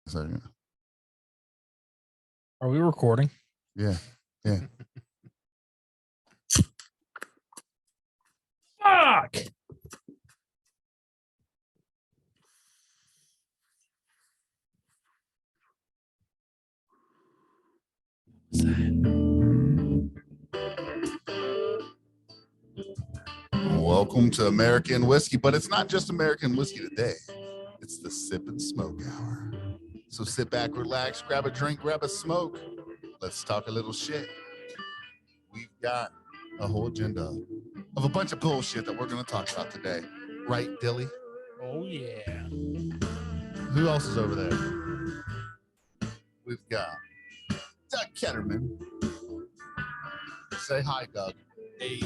Second. Are we recording? Yeah. Yeah. Fuck! Welcome to American Whiskey, but it's not just American Whiskey today. It's the Sip and Smoke Hour. So sit back, relax, grab a drink, grab a smoke. Let's talk a little shit. We've got a whole agenda of a bunch of bullshit that we're going to talk about today. Right, Dilly? Oh, yeah. Who else is over there? We've got Doug Ketterman. Say hi, Doug. Hey.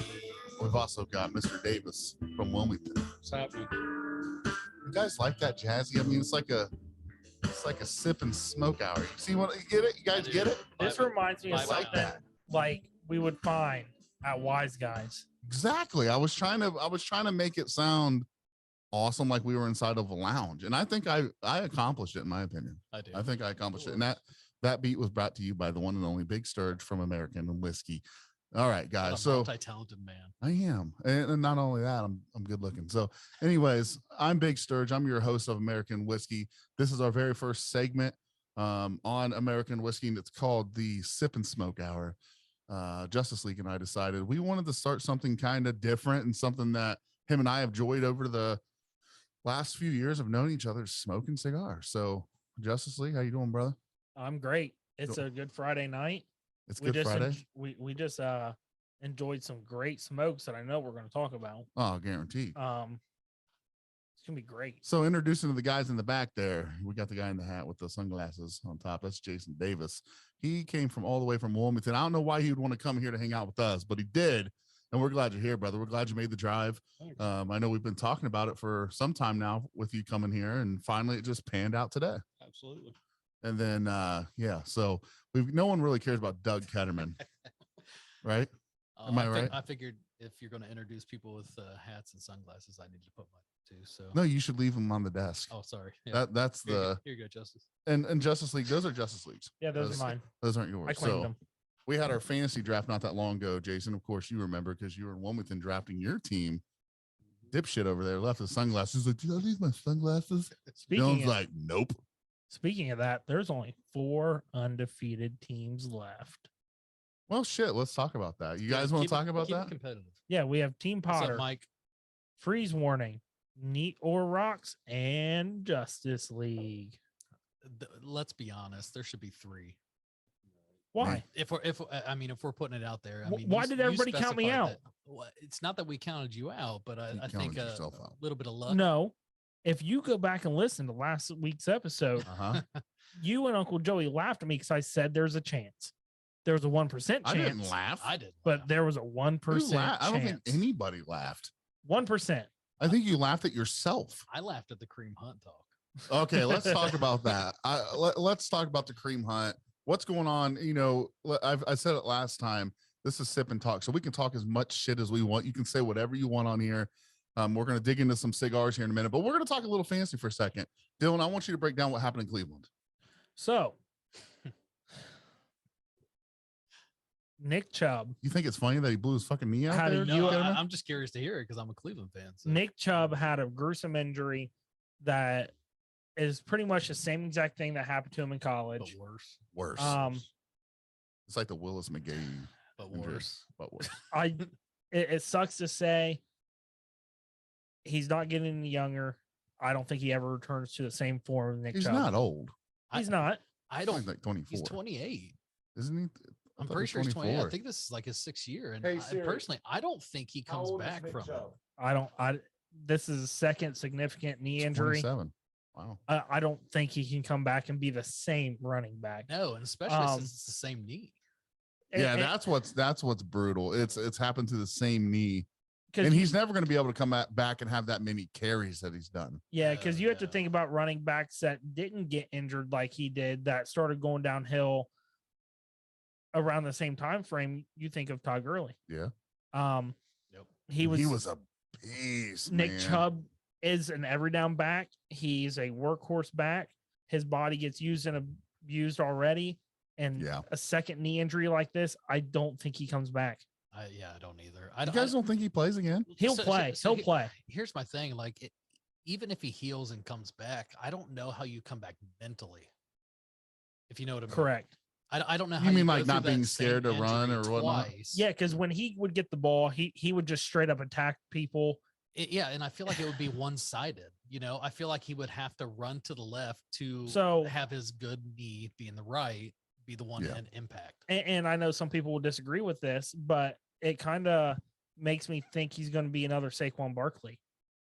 We've also got Mr. Davis from Wilmington. What's happening? You guys like that jazzy? I mean, it's like a sip and smoke hour. You see what? You get it? You guys get it? This reminds me of I like something that. like we would find at Wise Guys. Exactly. I was trying to make it sound awesome, like we were inside of a lounge, and I think I accomplished it, in my opinion. I think I accomplished it, and that beat was brought to you by the one and only Big Sturge from American Whiskey. All right, guys. So multi-talented man. I am, and not only that, I'm good looking. So, anyways, I'm Big Sturge. I'm your host of American Whiskey. This is our very first segment on American Whiskey, and it's called the Sip and Smoke Hour. Justice League and I decided we wanted to start something kind of different and something that him and I have enjoyed over the last few years of knowing each other, smoking cigars. So, Justice League, how you doing, brother? I'm great. It's a good Friday night. It's Good Friday. We just enjoyed some great smokes that I know we're going to talk about. Oh, guaranteed. It's gonna be great. So introducing to the guys in the back there, we got the guy in the hat with the sunglasses on top. That's Jason Davis. He came from all the way from Wilmington. I don't know why he would want to come here to hang out with us, but he did. And we're glad you're here, brother. We're glad you made the drive. I know we've been talking about it for some time now with you coming here, and finally it just panned out today. Absolutely. And then, so no one really cares about Doug Ketterman, right? Am I right? I figured if you're going to introduce people with hats and sunglasses, I need to put mine too. So No, you should leave them on the desk. Oh, sorry. Yeah. That's Here you go, Justice. And Justice League. Those are Justice Leagues. Yeah, those are mine. Those aren't yours. I claimed them. We had our fantasy draft not that long ago, Jason. Of course, you remember because you were in Wilmington drafting your team. Dipshit over there left his sunglasses. He's like, did I leave my sunglasses? Dylan's like, nope. Speaking of that, there's only 4 undefeated teams left. Well, shit. Let's talk about that. You guys want to talk about that? Competitive. Yeah, we have Team Potter, What's up, Mike? Freeze Warning, Neat or Rocks, and Justice League. Let's be honest. There should be 3. Why? If we're putting it out there, why did everybody count me out? It's not that we counted you out, but I think a little bit of luck. No. If you go back and listen to last week's episode, you and Uncle Joey laughed at me because I said there's a chance. There was a 1% chance. I didn't laugh. I did, but there was a 1% chance. I don't think anybody laughed. 1%. I think you laughed at yourself. I laughed at the cream hunt talk. Okay, let's talk about that. Let's talk about the cream hunt. What's going on? You know, I said it last time. This is Sip and Talk, so we can talk as much shit as we want. You can say whatever you want on here. We're going to dig into some cigars here in a minute, but we're going to talk a little fancy for a second. Dylan, I want you to break down what happened in Cleveland. So, Nick Chubb. You think it's funny that he blew his fucking knee out there? No, I'm just curious to hear it because I'm a Cleveland fan. So. Nick Chubb had a gruesome injury that is pretty much the same exact thing that happened to him in college. But worse. It's like the Willis McGahee. But worse. It sucks to say. He's not getting any younger. I don't think he ever returns to the same form of Nick Chubb. He's not old. He's not. I don't like 24. He's 28. Isn't he? I'm pretty sure he's 28. I think this is like his 6th year. And personally, I don't think he comes back from it. This is his 2nd significant knee injury. 27. Wow. I don't think he can come back and be the same running back. No, and especially since it's the same knee. Yeah, that's what's brutal. It's happened to the same knee. And he's never going to be able to come back and have that many carries that he's done. Yeah, because you have to think about running backs that didn't get injured like he did, that started going downhill around the same time frame. You think of Todd Gurley. Yeah. He was a beast. Nick Chubb is an every down back. He's a workhorse back. his body gets used and abused already, and a second knee injury like this, I don't think he comes back. I don't either. You guys don't think he plays again? He'll play. He'll play. Here's my thing. Like, even if he heals and comes back, I don't know how you come back mentally. If you know what I mean. Correct. I don't know how you mean like not being scared to run or whatnot. Yeah, because when he would get the ball, he would just straight up attack people. And I feel like it would be one-sided. You know, I feel like he would have to run to the left to have his good knee be in the right, be the one in impact. And I know some people will disagree with this, but it kind of makes me think he's going to be another Saquon Barkley.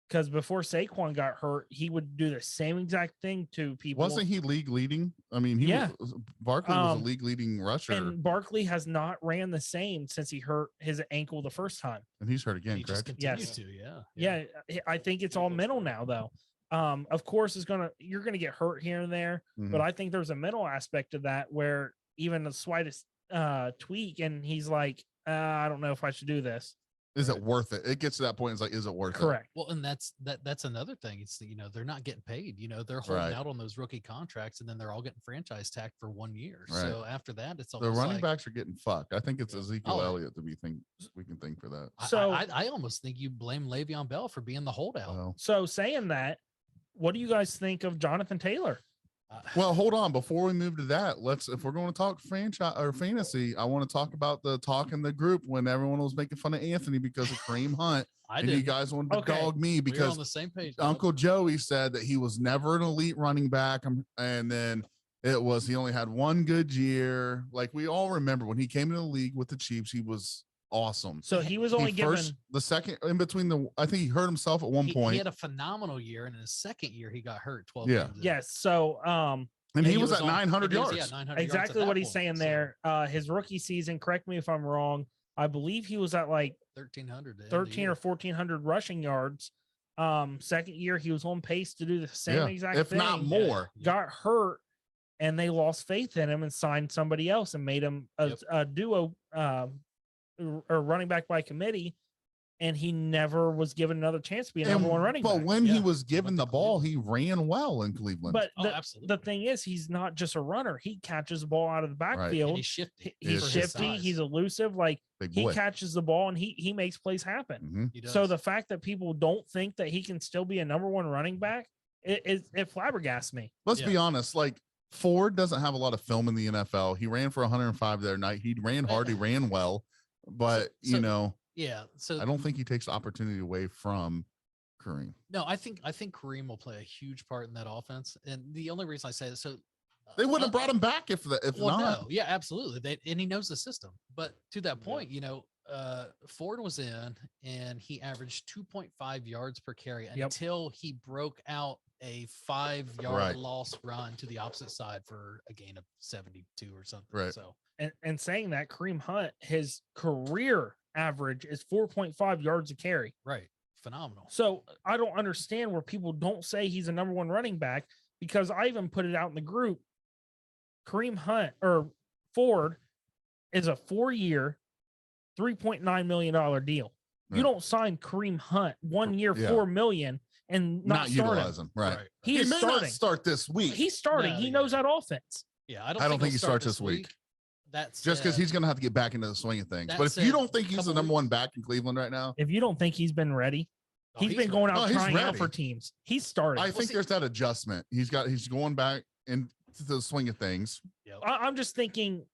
Because before Saquon got hurt, he would do the same exact thing to people. Wasn't he league leading? I mean, Barkley was a league leading rusher. And Barkley has not ran the same since he hurt his ankle the first time. And he's hurt again, correct? Continues to, yeah. I think it's all mental now, though. Of course, you're gonna get hurt here and there, but I think there's a mental aspect to that where even the slightest tweak, and he's like, I don't know if I should do this. Is it worth it? It gets to that point. It's like, is it worth it? Correct. Well, and that's another thing. It's, you know, they're not getting paid. You know, they're holding out on those rookie contracts, and then they're all getting franchise tag for 1 year. Right. So after that, it's the running backs are getting fucked. I think it's Ezekiel Elliott that we can think for that. So I almost think you blame Le'Veon Bell for being the holdout. Well, so saying that, what do you guys think of Jonathan Taylor? Well, hold on. Before we move to that, if we're going to talk franchise or fantasy, I want to talk about the talk in the group when everyone was making fun of Anthony because of Kareem Hunt. You guys wanted to dog me because on the same page, Uncle Joey said that he was never an elite running back. And then he only had one good year. Like we all remember when he came into the league with the Chiefs, he was awesome. So he was only given the second in between I think he hurt himself at one point. He had a phenomenal year, and in his second year he got hurt 12 games. Games yes. So and he was at 900 yards. 900 exactly yards what he's saying there. His rookie season, correct me if I'm wrong, I believe he was at like 1300 or 1400 rushing yards. Second year he was on pace to do the same exact if thing. If not more. Got hurt, and they lost faith in him and signed somebody else and made him a duo or running back by committee, and he never was given another chance to be a number one running back. But when he was given the ball, he ran well in Cleveland. But the thing is, he's not just a runner. He catches the ball out of the backfield. He's shifty. He's shifty. He's elusive. Like he catches the ball and he makes plays happen. So the fact that people don't think that he can still be a number one running back, it flabbergasts me. Let's be honest. Like Ford doesn't have a lot of film in the NFL. He ran for 105 the other night. He ran hard. He ran well. But so I don't think he takes the opportunity away from Kareem. No, I think Kareem will play a huge part in that offense. And the only reason I say this, they wouldn't have brought him back if not. No, yeah, absolutely. And he knows the system. But to that point, you know, Ford was in and he averaged 2.5 yards per carry until he broke out a 5-yard loss run to the opposite side for a gain of 72 or something. Right. So and saying that, Kareem Hunt, his career average is 4.5 yards a carry. Right. Phenomenal. So I don't understand where people don't say he's a number one running back, because I even put it out in the group. Kareem Hunt or Ford is a 4-year, $3.9 million deal. You don't sign Kareem Hunt 1 year, $4 million and not utilize him. Right. He is may starting. Not start this week. He's starting. He knows that offense. Yeah, I don't think he starts this week. That's just because he's going to have to get back into the swing of things. But if you don't think he's the number one back in Cleveland right now, if you don't think he's been ready, he's been going out trying out for teams. He's starting. I think there's that adjustment. He's going back into the swing of things. Yep. I'm just thinking.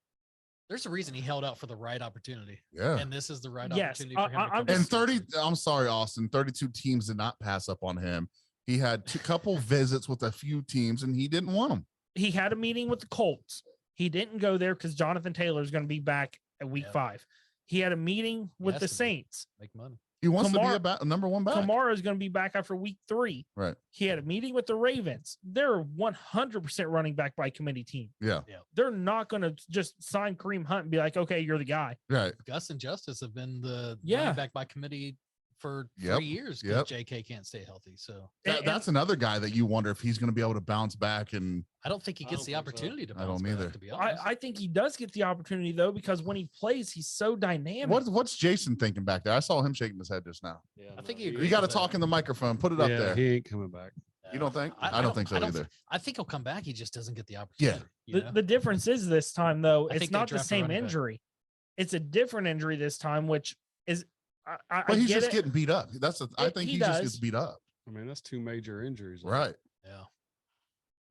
There's a reason he held out for the right opportunity. Yeah. And this is the right opportunity for him. I'm sorry, Austin, 32 teams did not pass up on him. He had a couple visits with a few teams and he didn't want them. He had a meeting with the Colts. He didn't go there because Jonathan Taylor is going to be back at week 5. He had a meeting with the Saints. Make money. He wants to be a number one back. Kamara is going to be back after week 3. Right. He had a meeting with the Ravens. They're 100% running back by committee team. Yeah. They're not going to just sign Kareem Hunt and be like, okay, you're the guy. Right. Gus and Justice have been the running back by committee for 3 years because JK can't stay healthy. So that's another guy that you wonder if he's going to be able to bounce back. And I don't think he gets the opportunity to bounce I don't either. back, to be honest. I think he does get the opportunity though, because when he plays, he's so dynamic. What's Jason thinking back there? I saw him shaking his head just now. Yeah, I think he You got to talk in the microphone. Put it up there. He ain't coming back. You don't think? I don't think so either. I think he'll come back. He just doesn't get the opportunity. The difference is this time, though, I it's think they not the draft a same running back. injury. It's a different injury this time, which is But he's just getting beat up. I think he just does. gets beat up. I mean, that's 2 major injuries. Right. Yeah.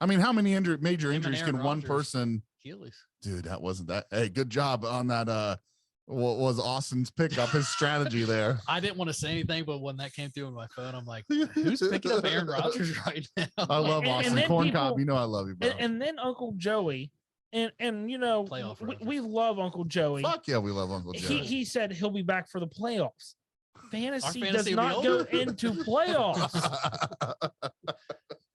I mean, how many major Him and injuries Aaron can one Rodgers. person? Achilles. Dude, that wasn't that. Hey, good job on that. What was Austin's pickup? His strategy there. I didn't want to say anything, but when that came through on my phone, I'm like, who's picking up Aaron Rodgers right now? I love And Austin then Corn people- Cob. You know I love you, bro. And then Uncle Joey, and Playoff we love Uncle Joey. Fuck yeah, we love Uncle Joe. He said he'll be back for the playoffs. Fantasy does fantasy will be not go over. into playoffs.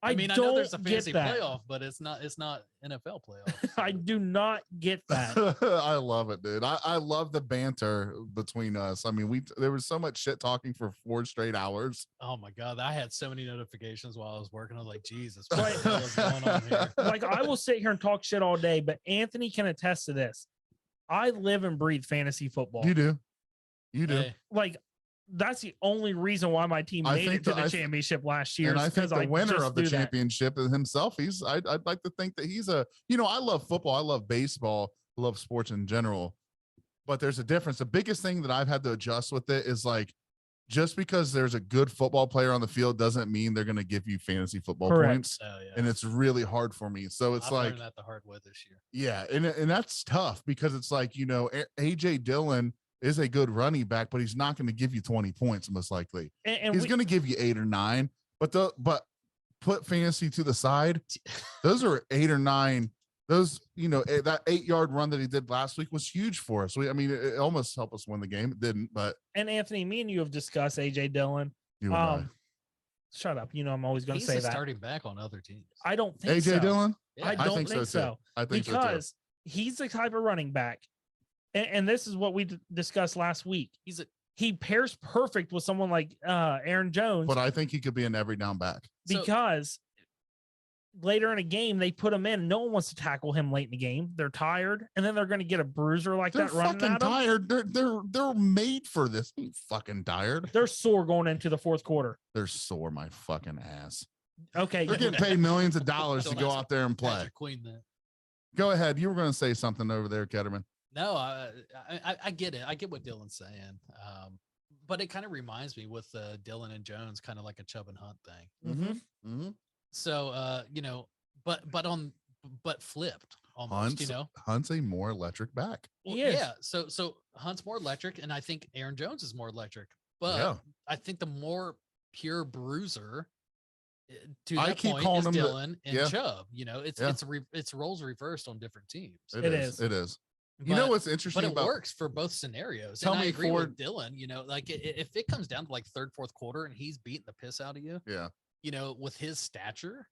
I mean, I don't know there's a get fantasy that. playoff, but it's not NFL playoff. I do not get that. I love it, dude. I love the banter between us. I mean, there was so much shit talking for 4 straight hours. Oh my god, I had so many notifications while I was working. I was like, Jesus, Right. what the hell is going on here? Like, I will sit here and talk shit all day, but Anthony can attest to this. I live and breathe fantasy football. You do. Hey, Like, that's the only reason why my team I made think it to that the I- championship last year. And is I think 'cause the winner just of the do that. championship is himself. I'd like to think that he's I love football. I love baseball. I love sports in general. But there's a difference. The biggest thing that I've had to adjust with it is like, just because there's a good football player on the field doesn't mean they're going to give you fantasy football Correct. points. oh yeah. And it's really hard for me. So it's I've like, learned that the hard way this year. yeah. And that's tough because it's like, AJ Dillon is a good running back, but he's not going to give you 20 points most likely. And He's we- going to give you 8 or 9, but put fantasy to the side. Those are 8 or 9. Those, that 8-yard run that he did last week was huge for us. It almost helped us win the game. It didn't, but and Anthony, me and you have discussed AJ Dillon. you and I. Shut up. I'm always going to He's say a that. starting back on other teams. I don't think AJ so. Dillon. Yeah. I don't think think so, too. so. I think so too. Because he's the type of running back, and this is what we discussed last week. He pairs perfect with someone like Aaron Jones, But I think he could be an every down back. because later in a game they put him in. No one wants to tackle him late in the game. They're tired, and then they're going to get a bruiser like They're that running fucking at them. tired. They're made for this. They ain't fucking tired. They're sore going into the fourth quarter. They're sore my fucking ass. Okay, They're getting paid millions of dollars to Don't go ask out there and play. Patrick Queen that. Go ahead. You were going to say something over there, Ketterman. No, I get it. I get what Dylan's saying. But it kind of reminds me with Dylan and Jones, kind of like a Chubb and Hunt thing. Mm-hmm. Mm-hmm. So but flipped almost. Hunt's a more electric back. Well, He is. yeah. So Hunt's more electric, and I think Aaron Jones is more electric. But Yeah. I think the more pure bruiser. To I that keep point, calling is him Dylan and yeah. Chubb. It's Yeah. it's roles reversed on different teams. It is. It is. You But- know what's interesting But it about works for both scenarios. Tell and I me agree Ford- with Dylan. Like if it comes down to like third, fourth quarter, and he's beating the piss out of you, yeah. with his stature,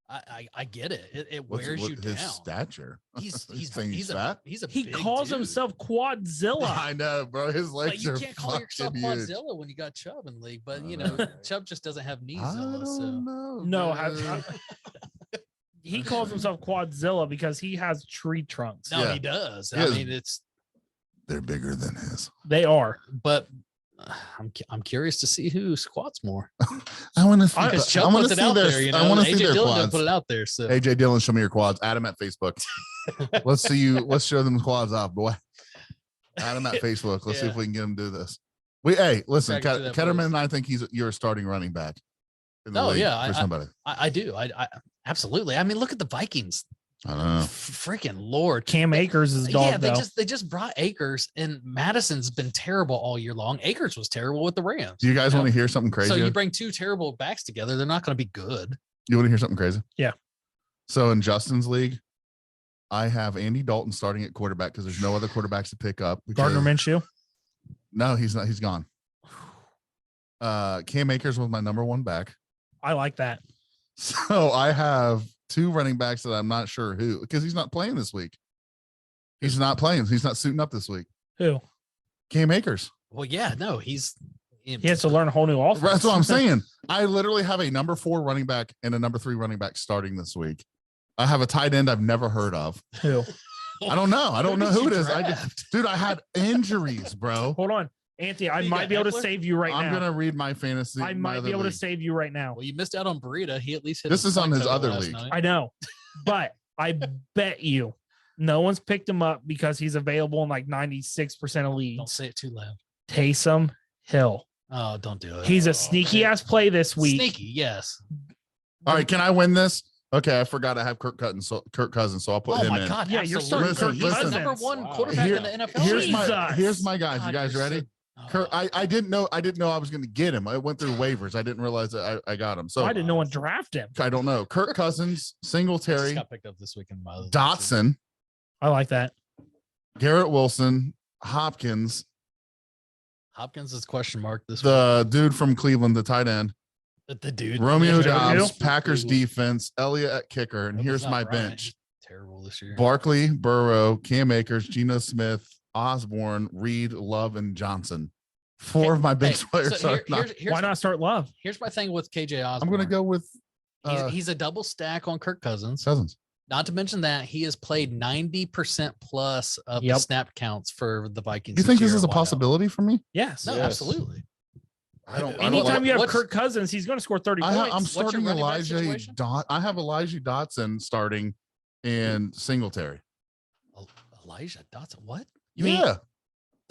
I get it. It What's wears you his down. stature? He's saying he's fat. a He big calls dude. himself Quadzilla. I know, bro. His Like legs you are can't call yourself fucking huge. Quadzilla when you got Chubb in the league, but I know. Chubb just doesn't have knee I Zilla. don't So know. No, man. He calls himself Quadzilla because he has tree trunks. no, Yeah. he does. He has- I mean, They're bigger than his. They are. but I'm curious to see who squats more. I want to see. Because I Chubb want puts to it see out their. there. I want to see AJ their Dillon quads. didn't put it out there. So AJ Dillon, show me your quads. Add them at Facebook. Let's see you. Let's show them quads off, boy. Add them at Facebook. Let's see Yeah. if we can get him to do this. Hey, listen, Drag it through that Ketterman place. and I think you're a starting running back. in the Oh, league yeah, for somebody. I do. I absolutely. I mean, look at the Vikings. I don't know. Freaking Lord. Cam Akers is dog. Yeah, though. they just brought Akers, and Madison's been terrible all year long. Akers was terrible with the Rams. Do you guys want to hear something crazy? So you bring two terrible backs together, they're not going to be good. You want to hear something crazy? Yeah. So in Justin's league, I have Andy Dalton starting at quarterback because there's no other quarterbacks to pick up. Gardner because- Minshew. No, he's not. He's gone. Cam Akers was my number one back. I like that. So I have two running backs that I'm not sure who, because he's not playing this week. He's not playing. He's not suiting up this week. Who? Cam Akers. Well, yeah, no, He has to learn a whole new offense. That's what I'm saying. I literally have a number 4 running back and a number 3 running back starting this week. I have a tight end I've never heard of. Who? I don't know. I don't know Who who it did you is. draft? Dude, I had injuries, bro. Hold on. Anthony, I You might got be able to Eckler? save you right I'm now. gonna read my fantasy. I my might other be able to league. save you right now. Well, you missed out on Burrito. He at least hit. This is on point his total other last league. night. I know, but I bet you no one's picked him up because he's available in like 96% of Don't leagues. say it too loud. Taysom Hill. Oh, don't do it. He's a sneaky ass play this week. Sneaky, yes. All right, can I win this? Okay, I forgot I have Kirk Cousins, so I'll put Oh him my in. God! Yeah, you're absolutely. starting Kirk He's the number Cousins. one Wow. quarterback Here- in the NFL. Here's Jesus. my guys. God, You guys you're ready? so- Kirk, Oh. I didn't know I was gonna get him. I went through waivers. I didn't realize that I got him. So Why did no one draft him? I don't know. Kirk Cousins, Just Singletary, got picked up this week in my other league, Dotson, I like that. Garrett Wilson, Hopkins, too. Hopkins is question mark this the dude from Cleveland, the tight end, week. The dude. Romeo Joe Dobbs, Hill? Packers defense, Elliott at kicker, and Hope here's it's not my Bryant. bench: Terrible this year. Barkley, Burrow, Cam Akers, Geno Smith, Osborne, Reed, Love, and Johnson. Four of my bench Hey, players so are not. Why not start Love? Here's my thing with KJ I'm Osborne. gonna go with He's a double stack on Kirk Cousins. Cousins. Not to mention that he has played 90% plus of the Yep. snap counts for the Vikings. You think this year is a at wideout. possibility for me? Yes. No, Yes. absolutely. I don't. Anytime you have what's- Kirk Cousins, he's going to score 30 points. I'm What's your starting running back Elijah. situation? I have Elijah Dotson starting and Singletary. Elijah Dotson. What? You mean yeah.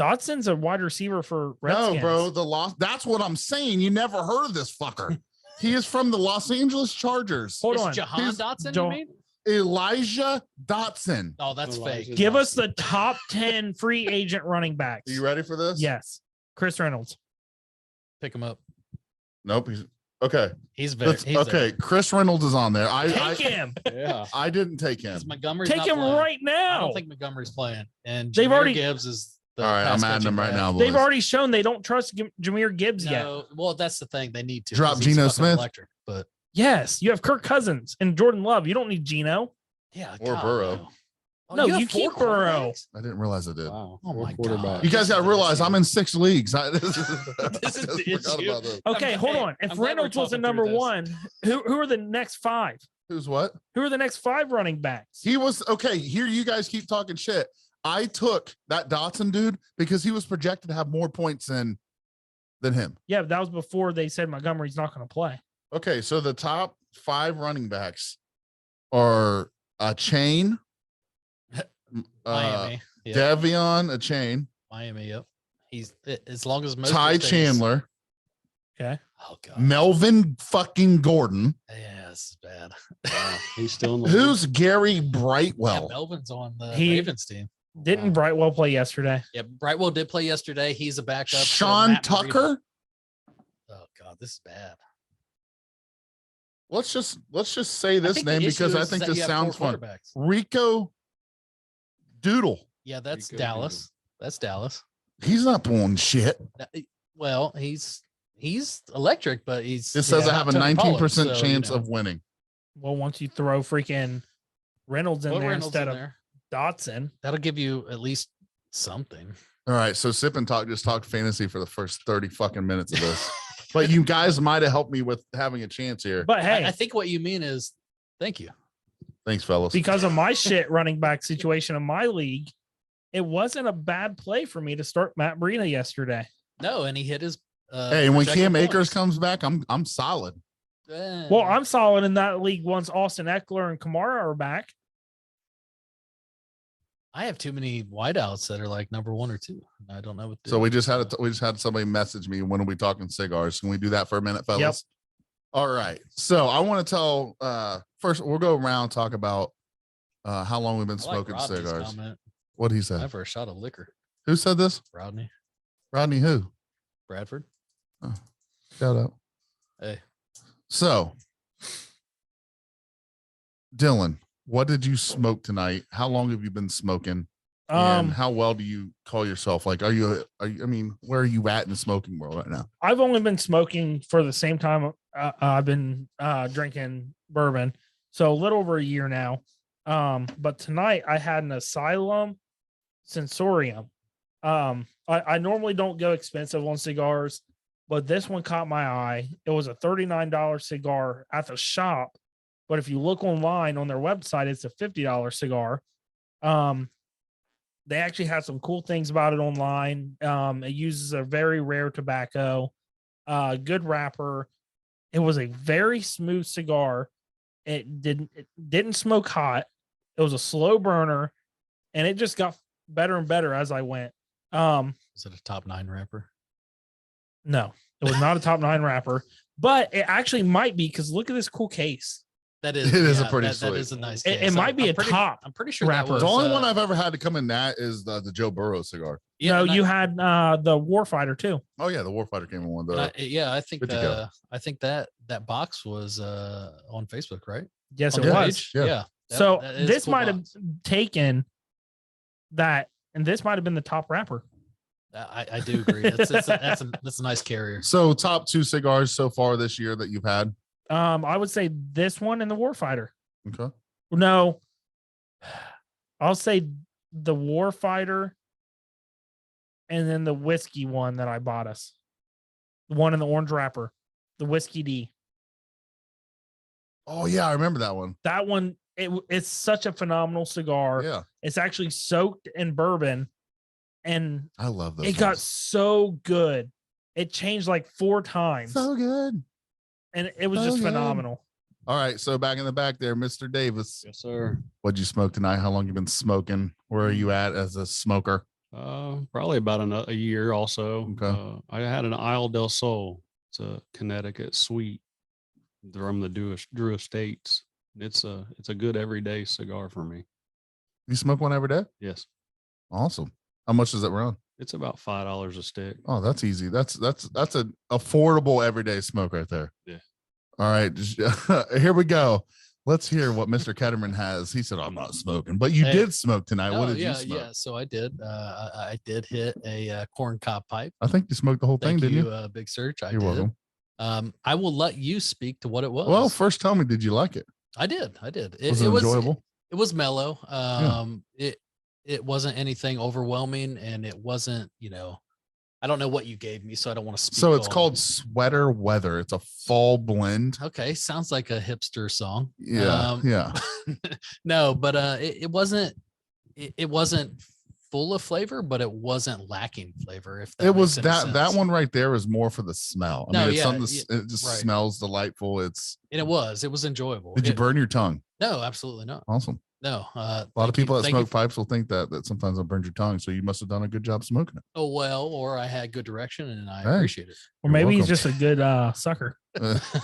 Dotson's a wide receiver for Redskins. No, bro. The loss. That's what I'm saying. You never heard of this fucker. He is from the Los Angeles Chargers. Hold It's on. Jahan He's- Dotson, Joe- you mean? Elijah Dotson. Oh, that's Elijah fake. Give us Dotson. the top 10 free agent running backs. Are you ready for this? Yes. Chris Reynolds. Pick him up. Nope. He's okay. He's very Let's- he's okay. Chris Reynolds is on there. Take him. Yeah. I didn't take him. Because Montgomery's Take not him playing. right I now. don't think Montgomery's playing. And They've Jahmyr already- Gibbs is the All right, I'm pass adding him catching right back. now. They've boys. already shown they don't trust Jameer Gibbs yet. No, well, that's the thing. They need to. Drop 'cause he's Geno fucking Smith? Electric, but Yes. You have Kirk Cousins and Jordan Love. You don't need Geno. yeah. Or Burrow. no. Oh, No, have you keep four Burrow. quarterbacks? I didn't realize I did. Wow. Oh my Quarterback. God. You guys got to This is realize I'm insane. in 6 leagues. This is I the just forgot issue. about this. Okay, I'm- hold hey, on. If I'm glad we're Reynolds was the talking number through this. one, who are the next 5? Who's what? Who are the next 5 running backs? He was okay. Here, you guys keep talking shit. I took that Dotson dude because he was projected to have more points than him. Yeah, but that was before they said Montgomery's not going to play. Okay, so the top 5 running backs are a chain, Miami. Yep. Devion, a chain, Miami. Yep. He's as long as most Ty of his days- Chandler, Okay. Oh god. Melvin fucking Gordon. Yeah, this is bad. Wow. He's still in the Who's Gary Yeah, Brightwell? Melvin's on the He- Ravens team. Didn't Wow. Brightwell play yesterday? Yeah, Brightwell did play yesterday. He's a backup. to Sean Matt Breida. Tucker. Oh god, this is bad. Let's just say I this think the name issue because I is think that this you have sounds four fun. quarterbacks. Rico Doodle. Yeah, that's Rico Dallas. That's Dallas. He's not pulling shit. Well, he's electric, but he's It says I not have a Tony 19% Pollard, so, you chance know. of winning. Well, once you throw freaking Reynolds in Put there Reynolds instead in of there. Dotson. That'll give you at least something. All right. So Sip and Talk just talked fantasy for the first 30 fucking minutes of this. But you guys might have helped me with having a chance here. But hey, I think what you mean is thank you. Thanks, fellas. because of my shit running back situation in my league, it wasn't a bad play for me to start Matt Breida yesterday. No, and he hit his Hey, and when projected Cam Akers points. comes back, I'm solid. Well, I'm solid in that league once Austin Eckler and Kamara are back. I have too many wideouts that are like number 1 or 2. I don't know what to So do. we just had somebody message me, when are we talking cigars? Can we do that for a minute, fellas? All right. So I want to tell first we'll go around and talk about how long we've been I like smoking Rodney's cigars. comment. What he Time said. for a shot of liquor. Who said this? Rodney Rodney who? Bradford. Shout out. Hey, So Dylan, what did you smoke tonight? How long have you been smoking? And how well do you call yourself? Like, are you, I mean, where are you at in the smoking world right now? I've only been smoking for the same time I've been drinking bourbon, so a little over a year now. But tonight I had an Asylum Sensorium. I normally don't go expensive on cigars, but this one caught my eye. It was a $39 cigar at the shop, but if you look online on their website, it's a $50 cigar. They actually had some cool things about it online. It uses a very rare tobacco, good wrapper. It was a very smooth cigar. It didn't smoke hot. It was a slow burner, and it just got better and better as I went. Is it a top 9 wrapper? No, it was not a top 9 wrapper, but it actually might be because look at this cool case. That is, It is a pretty that sweet. is a nice. It case. might be I'm a pretty, top I'm pretty sure wrapper. that was The only one I've ever had to come in that is the Joe Burrow cigar. Yeah, No, and you had the Warfighter too. Oh yeah, the Warfighter came in one. and The I think Good to go. I think that box was on Facebook, right? Yes, On it the was. page? Yeah. That- So that is a this cool might have box. taken that, and this might have been the top wrapper. I do agree. That's a nice carrier. so top 2 cigars so far this year that you've had. I would say this one and the Warfighter. Okay. No, I'll say the Warfighter, and then the whiskey one that I bought us, the one in the orange wrapper, the whiskey D. Oh yeah, I remember that one. That one, it's such a phenomenal cigar. Yeah, It's actually soaked in bourbon, and I love those. it got ones. so good. It changed like 4 times, so good. and it was so just good. phenomenal. All right, so back in the back there, Mr. Davis. Yes, sir. What'd you smoke tonight? How long you been smoking? Where are you at as a smoker? Probably about a year also. Okay. I had an Isle del Sol. It's a Connecticut sweet from the Drew Estates. It's a good everyday cigar for me. You smoke one every day? Yes. Awesome. How much does it run? It's about $5 a stick. Oh, that's easy. That's an affordable everyday smoke right there. Yeah. All right, here we go. Let's hear what Mr. Ketterman has. He said, "I'm not smoking," but you Hey. did smoke tonight. What did yeah, you smoke? yeah. So I did. I did hit a corn cob pipe. I think you smoked the whole thing, Thank didn't you, you? Big Search. I You're did. welcome. I will let you speak to what it was. Well, first tell me, did you like it? I did. It, Was it enjoyable? It was mellow. It wasn't anything overwhelming, and it wasn't. I don't know what you gave me, so I don't want to speak. So it's on- called Sweater Weather. It's a fall blend. Okay, sounds like a hipster song. Yeah, yeah. No, but it wasn't. It wasn't full of flavor, but it wasn't lacking flavor. If that It was makes any that sense. one right there is more for the smell. I No, mean, it's yeah, something it just right. smells delightful. It's and it was enjoyable. did you burn your tongue? No, absolutely not. Awesome. No, A lot of people that smoke pipes will think that sometimes I'll burn your tongue. So you must have done a good job smoking it. Oh well, or I had good direction, and I Hey. appreciate it. Or You're maybe he's welcome. just a good sucker.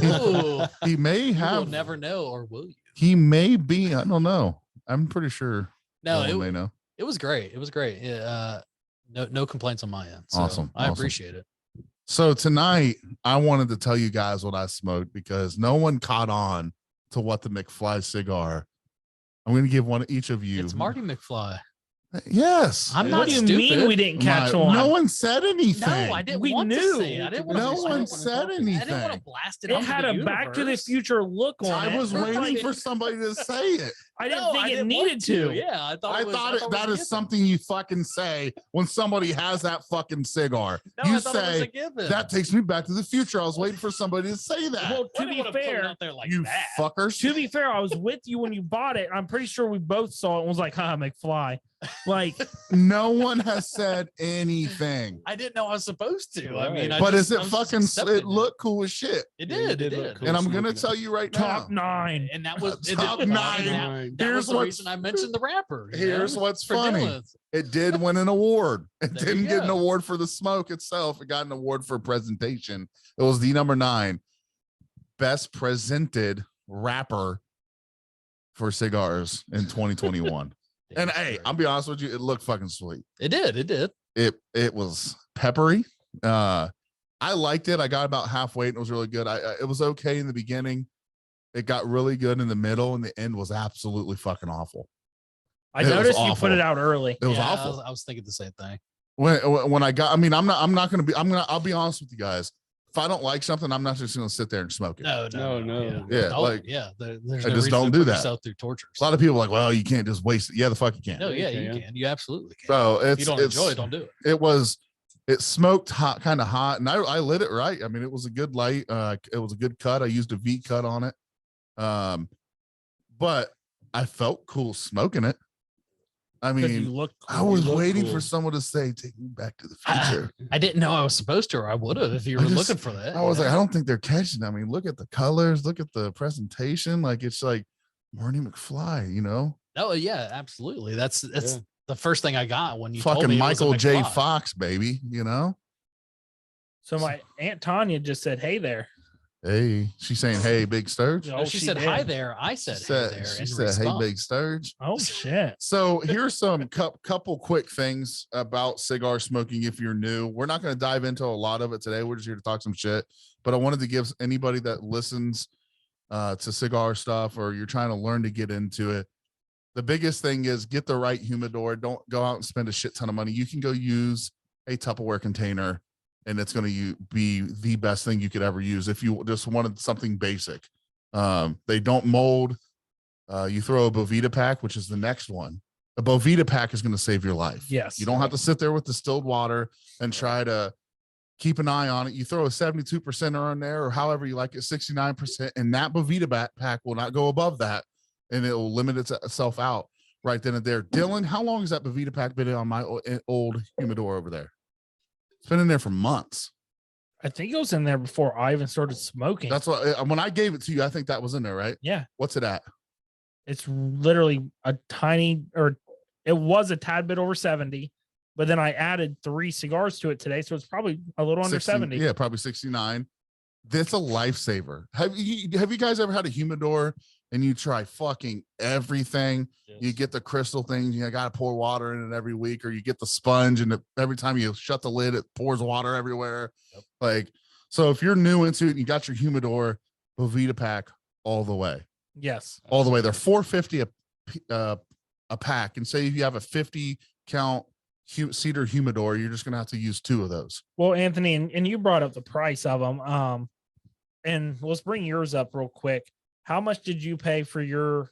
Ooh, He may you will have. never know, or will you? He may be. I don't know. I'm pretty sure. No, one may know. it was great. It was great. No complaints on my end. So Awesome, I awesome. appreciate it. So tonight, I wanted to tell you guys what I smoked because no one caught on to what the McFly cigar. I'm going to give one each of you. It's Marty McFly. Yes. I'm What not do you stupid. mean we didn't catch My- on? No one said anything. No, I didn't We want knew. to say it. I didn't want No to, one said I didn't want to anything. blast it. It out had into a the Back to the universe. Future look on I it. was waiting for somebody to say it. I didn't No, think it didn't needed want to. Yeah, I thought. I it was, thought it that was is a something you fucking say when somebody has that fucking cigar. given. No, You I thought it was a say, given. that takes me back to the future. I was waiting for somebody to say that. Well, I to didn't be wanna put it fair, out there like you that. fuckers. to be fair, I was with you when you bought it. I'm pretty sure we both saw it and was like, McFly. Like, No one has said anything. I didn't know I was supposed to. I mean, Right. But just, is I it was just fucking? accepting It looked cool as shit. It Yeah, did. you It did look did. cool. And I'm gonna smoking it. tell you right now. top 9. And that was Top and nine. That Here's was the what's- reason I mentioned the rapper. you Here's know, what's for funny. Dylan. It did win an award. It There you didn't get an go. award for the smoke itself. It got an award for presentation. It was the number 9 best presented rapper for cigars in 2021. And hey, I'll be honest with you, it looked fucking sweet. It did. It did. It was peppery. I liked it. I got about halfway and it was really good. It was okay in the beginning. It got really good in the middle, and the end was absolutely fucking awful. I It was noticed you awful. put it out early. It was Yeah, awful. I was thinking the same thing. When I got, I mean, I'll be honest with you guys. If I don't like something, I'm not just gonna sit there and smoke it. No. Yeah, Don't. like, there's I no just reason don't to do put that. yourself through torture. A lot of people are like, well, you can't just waste it. Yeah, the fuck you can't. No, yeah, You you can. can. You absolutely can. So if it's you don't enjoy it, don't do it. It smoked hot, kind of hot, and I lit it right. I mean, it was a good light. It was a good cut. I used a V cut on it. But I felt cool smoking it. I Because mean, you look I cool. was You look waiting for cool. someone to say, "Take me back to the future." I didn't know I was supposed to, or I would have if you I were just- looking for that. I was like, I don't think they're catching. I mean, look at the colors, look at the presentation. Like it's like Marty McFly, you know, oh yeah, absolutely. That's Yeah. the first thing I got when you told fucking me it was a Michael J. McFly. Fox, baby. You know, So my Aunt Tanya just said, "Hey there." hey, she's saying, "Hey, Big Sturge." No, Oh, she she said hi did. there. I She said, hey there. she in said, "Hey, Big response. Sturge." Oh shit. So here's some couple quick things about cigar smoking. If you're new, we're not going to dive into a lot of it today. We're just here to talk some shit. But I wanted to give anybody that listens to cigar stuff, or you're trying to learn to get into it. The biggest thing is get the right humidor. Don't go out and spend a shit ton of money. You can go use a Tupperware container, and it's going to be the best thing you could ever use if you just wanted something basic. They don't mold. You throw a Bovita pack, which is the next one. A Bovita pack is going to save your life. Yes. You don't have to sit there with distilled water and try to keep an eye on it. You throw a 72% on there, or however you like it, 69%, and that Bovita pack will not go above that, and it will limit itself out right then and there. Dylan, how long has that Bovita pack been on my old humidor over there? It's been in there for months. I think it was in there before I even started smoking. That's what when I gave it to you, I think that was in there, right? Yeah. What's it at? It's literally a tiny, or it was a tad bit over 70, but then I added 3 cigars to it today. So it's probably a little under 60, 70. Yeah, probably 69. That's a lifesaver. Have you guys ever had a humidor and you try fucking everything? Yes. You get the crystal things, you got to pour water in it every week, or you get the sponge and every time you shut the lid, it pours water everywhere. Yep. Like, so if you're new into it and you got your humidor, Bovita pack all the way. Yes. All the way. They're $4.50 a pack. And say if you have a 50 count cedar humidor, you're just going to have to use 2 of those. Well, Anthony, and you brought up the price of them. And let's bring yours up real quick. How much did you pay for your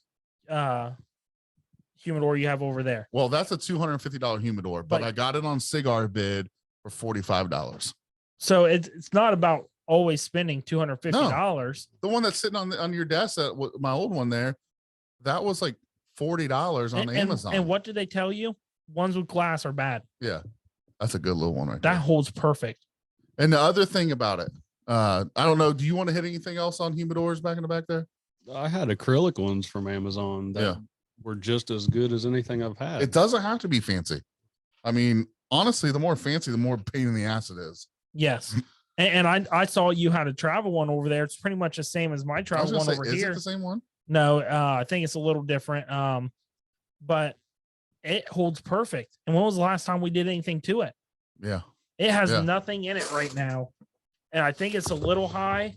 humidor you have over there? Well, that's a $250 humidor, but But- I got it on Cigar Bid for $45. So it's not about always spending $250. The one that's sitting on your desk, my old one there, that was like $40 on Amazon. And what did they tell you? Ones with glass are bad. Yeah, that's a good little one right That there. holds perfect. And the other thing about it, I don't know. Do you want to hit anything else on humidors back in the back there? I had acrylic ones from Amazon that Yeah. were just as good as anything I've had. It doesn't have to be fancy. I mean, honestly, the more fancy, the more pain in the ass it is. Yes. And I saw you had a travel one over there. It's pretty much the same as my I was travel gonna one say, over is here. it the same one? No, I think it's a little different. But it holds perfect. And when was the last time we did anything to it? Yeah. It has Yeah. nothing in it right now. And I think it's a little high,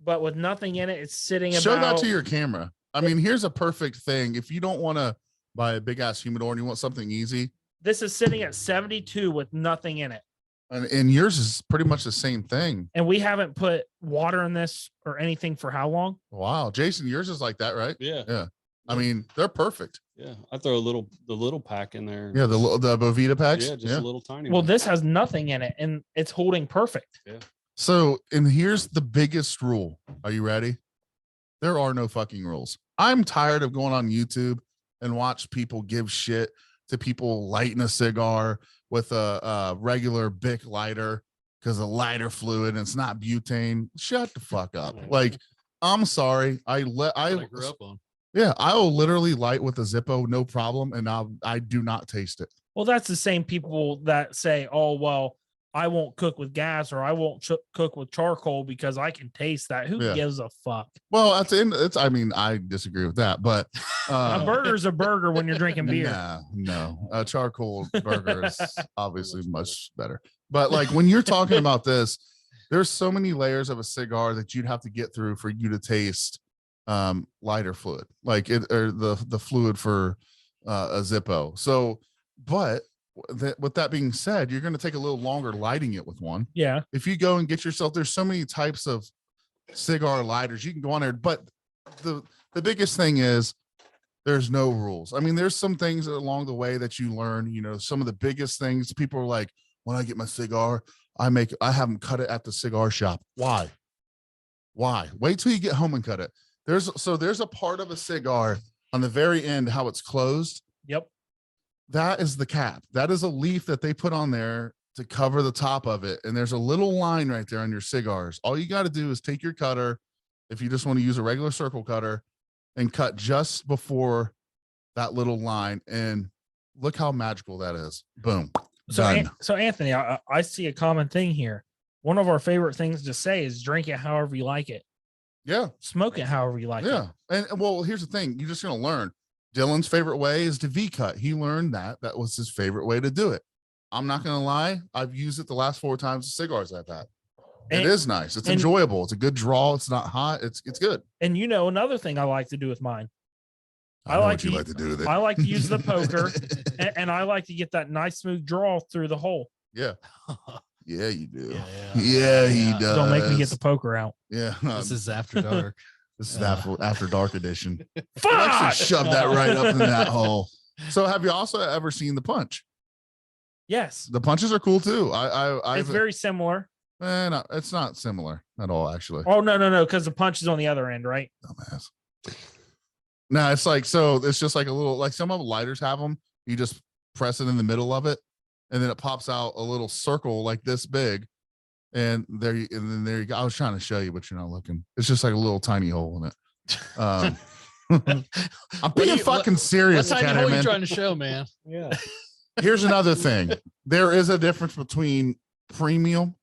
but with nothing in it, it's sitting Show about. that to your camera. I mean, here's a perfect thing. If you don't want to buy a big ass humidor and you want something easy, This is sitting at 72 with nothing in it. and yours is pretty much the same thing. And we haven't put water in this or anything for how long? Wow. Jason, yours is like that, right? Yeah. Yeah. I mean, they're perfect. Yeah. I throw the little pack in there. Yeah. The Bovita packs. Yeah, just a little tiny Well, one. this has nothing in it and it's holding perfect. So, and here's the biggest rule. Are you ready? There are no fucking rules. I'm tired of going on YouTube and watch people give shit to people lighting a cigar with a regular Bic lighter because a lighter fluid and it's not butane. Shut the fuck up. Like, I'm sorry. I grew up on. Yeah, I will literally light with a Zippo, no problem, and I do not taste it. Well, that's the same people that say, oh, well, I won't cook with gas or I won't cook with charcoal because I can taste that. Who Yeah. gives a fuck? Well, at the end, I mean, I disagree with that, but A burger's a burger when you're drinking beer. Nah, no, a charcoal burger is obviously much better. But like when you're talking about this, there's so many layers of a cigar that you'd have to get through for you to taste lighter fluid, like it or the fluid for a Zippo. So, but with that being said, you're going to take a little longer lighting it with one. Yeah. If you go and get yourself, there's so many types of cigar lighters you can go on there, but the biggest thing is there's no rules. I mean, there's some things along the way that you learn. You know, some of the biggest things people are like, when I get my cigar, I have them cut it at the cigar shop. Why? Wait till you get home and cut it. There's a part of a cigar on the very end how it's closed. Yep. that is the cap. That is a leaf that they put on there to cover the top of it. And there's a little line right there on your cigars. All you got to do is take your cutter, if you just want to use a regular circle cutter, and cut just before that little line. And look how magical that is. Boom. Done. So Anthony, I see a common thing here. One of our favorite things to say is drink it however you like it. Yeah. Smoke it however you like it. Yeah. And well, here's the thing. You're just going to learn. Dylan's favorite way is to V-cut. He learned that. That was his favorite way to do it. I'm not going to lie. I've used it the last 4 times the cigars I've had. It is nice. It's enjoyable. It's a good draw. It's not hot. It's good. And another thing I like to do with mine. I like to do with it. I like to use the poker, and I like to get that nice smooth draw through the hole. Yeah. Yeah, you do. Yeah, he does. Don't make me get the poker out. Yeah. This is after dark. This is after dark edition. Fuck! Actually shove that right up in that hole. So have you also ever seen the punch? Yes. The punches are cool too. It's very similar. No, it's not similar at all, actually. Oh, no, because the punch is on the other end, right? Dumbass. No, it's like, so it's just like a little, like some of the lighters have them. You just press it in the middle of it, and then it pops out a little circle like this big. And there you go. I was trying to show you, but you're not looking. It's just like a little tiny hole in it. I'm being fucking serious. What tiny hole you trying to show, man? Yeah. Here's another thing. There is a difference between premium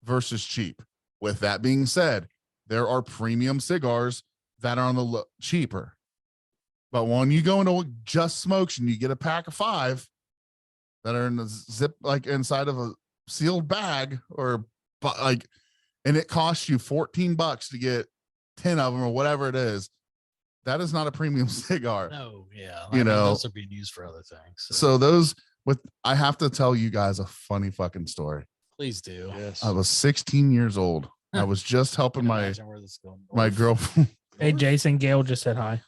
versus cheap. With that being said, there are premium cigars that are on the cheaper. But when you go into Just Smokes and you get a pack of 5 that are in the zip, like inside of a sealed bag, or like, and it costs you $14 to get 10 of them or whatever it is, that is not a premium cigar. No, yeah. Those are being used for other things. So those I have to tell you guys a funny fucking story. Please do. Yes. I was 16 years old. I was just helping my girlfriend. Hey, Jason, Gail just said hi.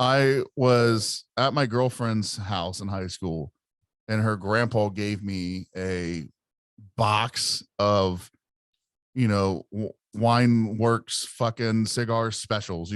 I was at my girlfriend's house in high school, and her grandpa gave me a box of, Wine Works fucking cigar specials,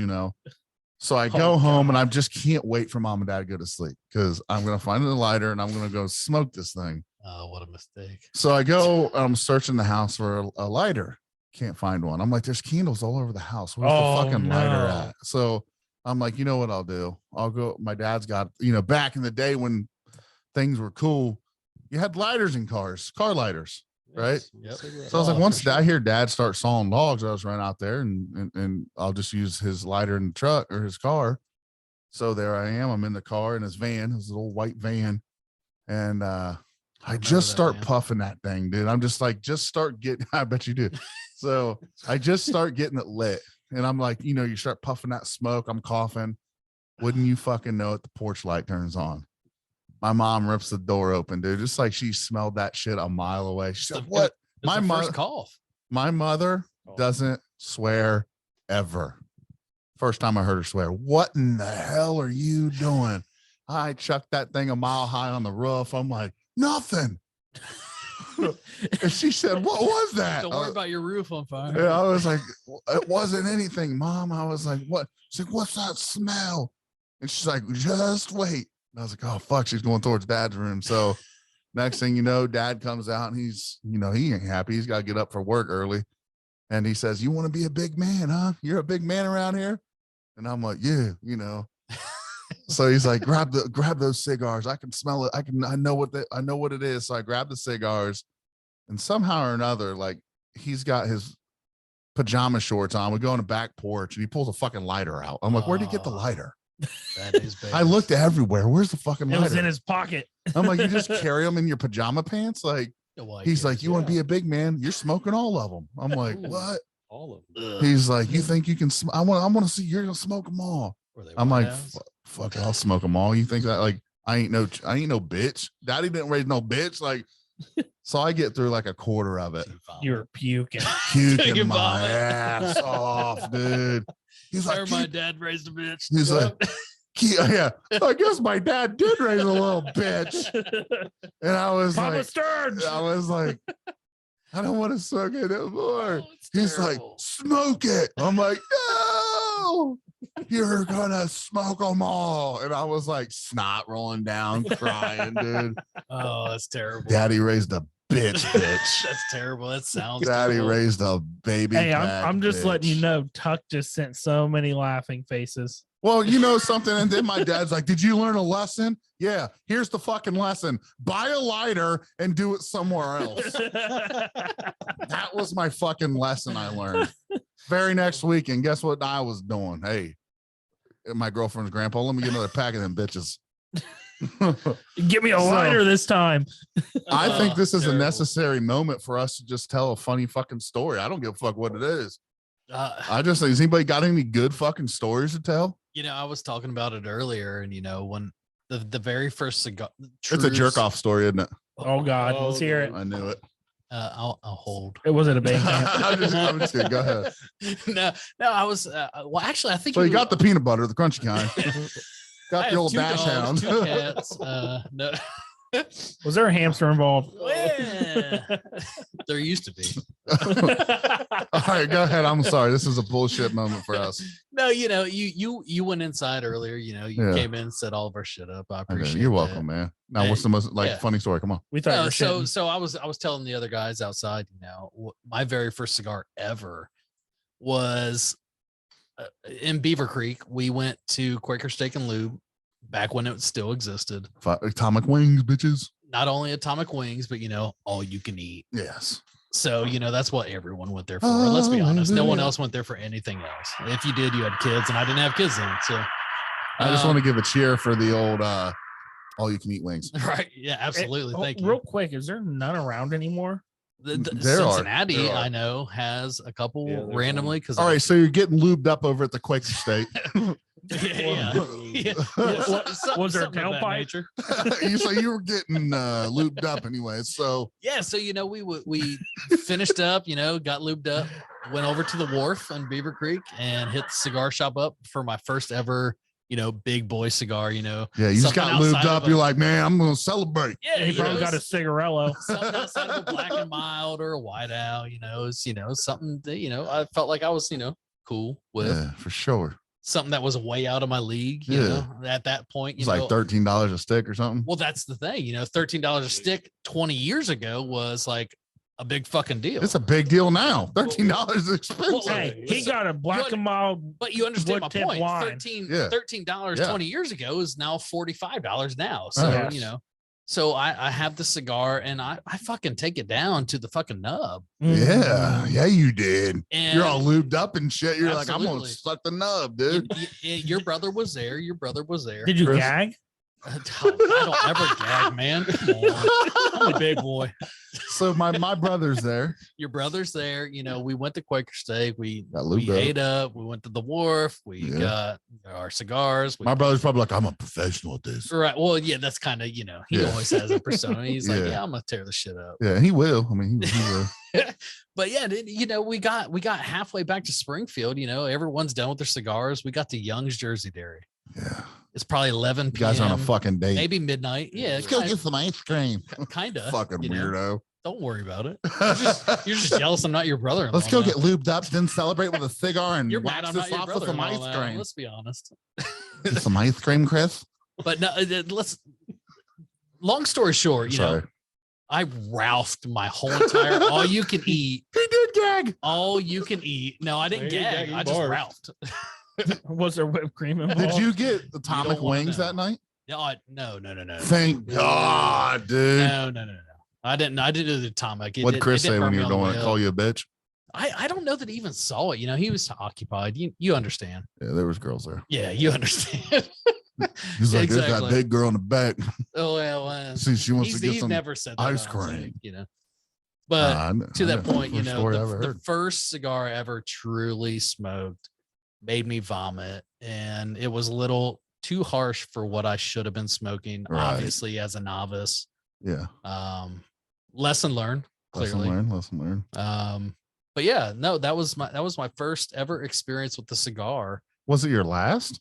So I go home and I just can't wait for mom and dad to go to sleep, because I'm going to find a lighter and I'm going to go smoke this thing. Oh, what a mistake. So I go, I'm searching the house for a lighter. Can't find one. I'm like, there's candles all over the house. Where's the fucking lighter at? So I'm like, you know what I'll do? I'll go. My dad's got, back in the day when things were cool, you had lighters in cars, car lighters, right? Yep. So I was like, once I hear dad start sawing logs, I was run out there and I'll just use his lighter in the truck or his car. So there I am. I'm in the car in his van, his little white van. And I just start puffing that thing, dude. I'm just like, start getting, I bet you do. So I just start getting it lit. And I'm like, you start puffing that smoke. I'm coughing. Wouldn't you fucking know it? The porch light turns on. My mom rips the door open, dude. Just like she smelled that shit a mile away. She said, what? My first cough. My mother doesn't swear ever. First time I heard her swear. What in the hell are you doing? I chucked that thing a mile high on the roof. I'm like, nothing. And she said, what was that? Don't worry about your roof on fire. Yeah, I was like, it wasn't anything, Mom. I was like, what? She's like, what's that smell? And she's like, just wait. And I was like, oh, fuck. She's going towards dad's room. So next thing you know, dad comes out and he's, he ain't happy. He's got to get up for work early. And he says, you want to be a big man, huh? You're a big man around here? And I'm like, yeah, So he's like, grab those cigars. I can smell it. I know what it is. So I grabbed the cigars, and somehow or another, like, he's got his pajama shorts on. We go on the back porch and he pulls a fucking lighter out. I'm like, where'd he get the lighter? That is bad. I looked everywhere. Where's the fucking lighter? It was in his pocket. I'm like, you just carry them in your pajama pants? Like, he's like, you want to be a big man? You're smoking all of them. I'm like, what? All of them. He's like, you think you can? I want to see you're gonna smoke them all. I'm like, fuck, I'll smoke them all. You think that? Like, I ain't no bitch. Daddy didn't raise no bitch. Like, so I get through like a quarter of it. You're puking. Puking my ass off, dude. He's like, my dad raised a bitch. He's like, yeah, I guess my dad did raise a little bitch. And I was Papa like, Sturge. I was like, I don't want to smoke it anymore. He's like, smoke it. I'm like, no. You're gonna smoke them all. And I was like snot rolling down, crying, dude. Oh, that's terrible. Daddy raised a bitch. That's terrible. That sounds Daddy terrible. raised a baby. Hey, back I'm just letting you bitch. know, Tuck just sent so many laughing faces. Well, you know something. And then my dad's like, did you learn a lesson? Yeah, here's the fucking lesson. Buy a lighter and do it somewhere else. That was my fucking lesson I learned. Very next weekend, guess what I was doing? Hey, my girlfriend's grandpa, let me get another pack of them bitches. Give me a lighter this time. I think this is Terrible. a necessary moment for us to just tell a funny fucking story. I don't give a fuck what it is. I just think, has anybody got any good fucking stories to tell? You know, I was talking about it earlier, and you know, when the very first cigar, It's a jerk off story, isn't it? Oh God, let's hear it. I knew it. I'll hold. It wasn't a big thing. I'm just kidding. Go ahead. No, I was. Well, actually, I think So you got the peanut butter, the crunchy kind. I Got have the old 2 dash dogs, hound. 2 cats. No, Was there a hamster involved? yeah, there used to be. All right, go ahead. I'm sorry. This is a bullshit moment for us. No, you know, you went inside earlier. You know, you Yeah. came in and set all of our shit up. I Okay, appreciate. you're that. welcome, man. Now, Hey, what's the most yeah. funny story? Come on. We thought you No, were so shitting. I was telling the other guys outside. You know, my very first cigar ever was in Beaver Creek. We went to Quaker Steak and Lube back when it still existed. Atomic wings, bitches. Not only Atomic Wings, but you know, all you can eat. Yes. So, you know, that's what everyone went there for. Let's be honest. No one else went there for anything else. If you did, you had kids, and I didn't have kids then. So I just want to give a cheer for the old all you can eat wings. right. Yeah, absolutely. Hey, Thank real you. quick, is there none around anymore? There are. Cincinnati, There are. I know, has a couple Yeah, there's randomly because All right, so you're getting lubed up over at the Quaker State. yeah. Was there a Something of that tailpipe? nature. So you were getting lubed up anyway. So Yeah, so you know, we finished up, you know, got lubed up, went over to the wharf on Beaver Creek and hit the cigar shop up for my first ever, you know, big boy cigar, you know. yeah, you just Something got lubed outside up. of You're a- like, man, I'm gonna celebrate. Yeah, He you probably know, got a cigarello. something outside of a black and mild or a white owl, you know, it's, you know, something that, you know, I felt like I was, you know, cool with Yeah, for sure. something that was way out of my league, you Yeah. know, at that point, you It's know. like $13 a stick or something. Well, that's the thing, you know, $13 a stick 20 years ago was like a big fucking deal. It's a big deal now. $13 is expensive. Hey, he got a black and mild. But you understand my wood tip point. wine. Yeah. $13 Yeah. 20 years ago is now $45 now. So, Yes. you know, so I have the cigar and I fucking take it down to the fucking nub. Yeah, yeah, you did. And You're all lubed up and shit. You're like, I'm gonna Absolutely. suck the nub, dude. your brother was there. Your brother was there. Did you Chris? gag? I don't ever gag, man. Come on. I'm a big boy. So my brother's there. Your brother's there. You know, we went to Quaker Steak. We Got we lubed up. ate up. We went to the wharf. We Yeah. got our cigars. We My brother's probably like, I'm a professional at this. Right. Well, yeah, that's kind of, you know, he Yeah. always has a persona. He's like, Yeah. yeah, I'm gonna tear the shit up. Yeah, he will. I mean, he will. But yeah, you know, we got halfway back to Springfield. You know, everyone's done with their cigars. We got to Young's Jersey Dairy. Yeah, It's probably 11 you p.m. guys are on a fucking date. maybe midnight. Yeah, Let's go get some ice cream. kind of. Fucking weirdo. Don't worry about it. You're just jealous I'm not your brother. Let's go get lubed up, then celebrate with a cigar and You're mad wax I'm not this your off with brother. some ice cream. Let's be honest. Get some ice cream, Chris. But no, let's. Long story short, you know, Sorry. I Ralphed my whole entire all you can eat. He did gag. All you can eat. No, I didn't He ain't gag. gagging I just bars. Ralphed. Was there whipped cream involved? Did you get atomic wanna wings know. that night? No. Thank God, dude. No. I didn't do the atomic. What'd Chris say when you were doing it? Call you? you a bitch? I don't know that he even saw it. You know, he was occupied. You understand. Yeah, there was girls there. Yeah, you understand. He's like, there's that Exactly. big girl in the back. Oh well, See, she wants to get he's some. never said that ice on Zoom, cream. you know. But to that point, you First know, story I ever the heard. first cigar I ever truly smoked made me vomit, and it was a little too harsh for what I should have been smoking. Right. Obviously, as a novice, Yeah. lesson learned. Clearly, Lesson learned. but yeah, no, that was my first ever experience with the cigar. Was it your last?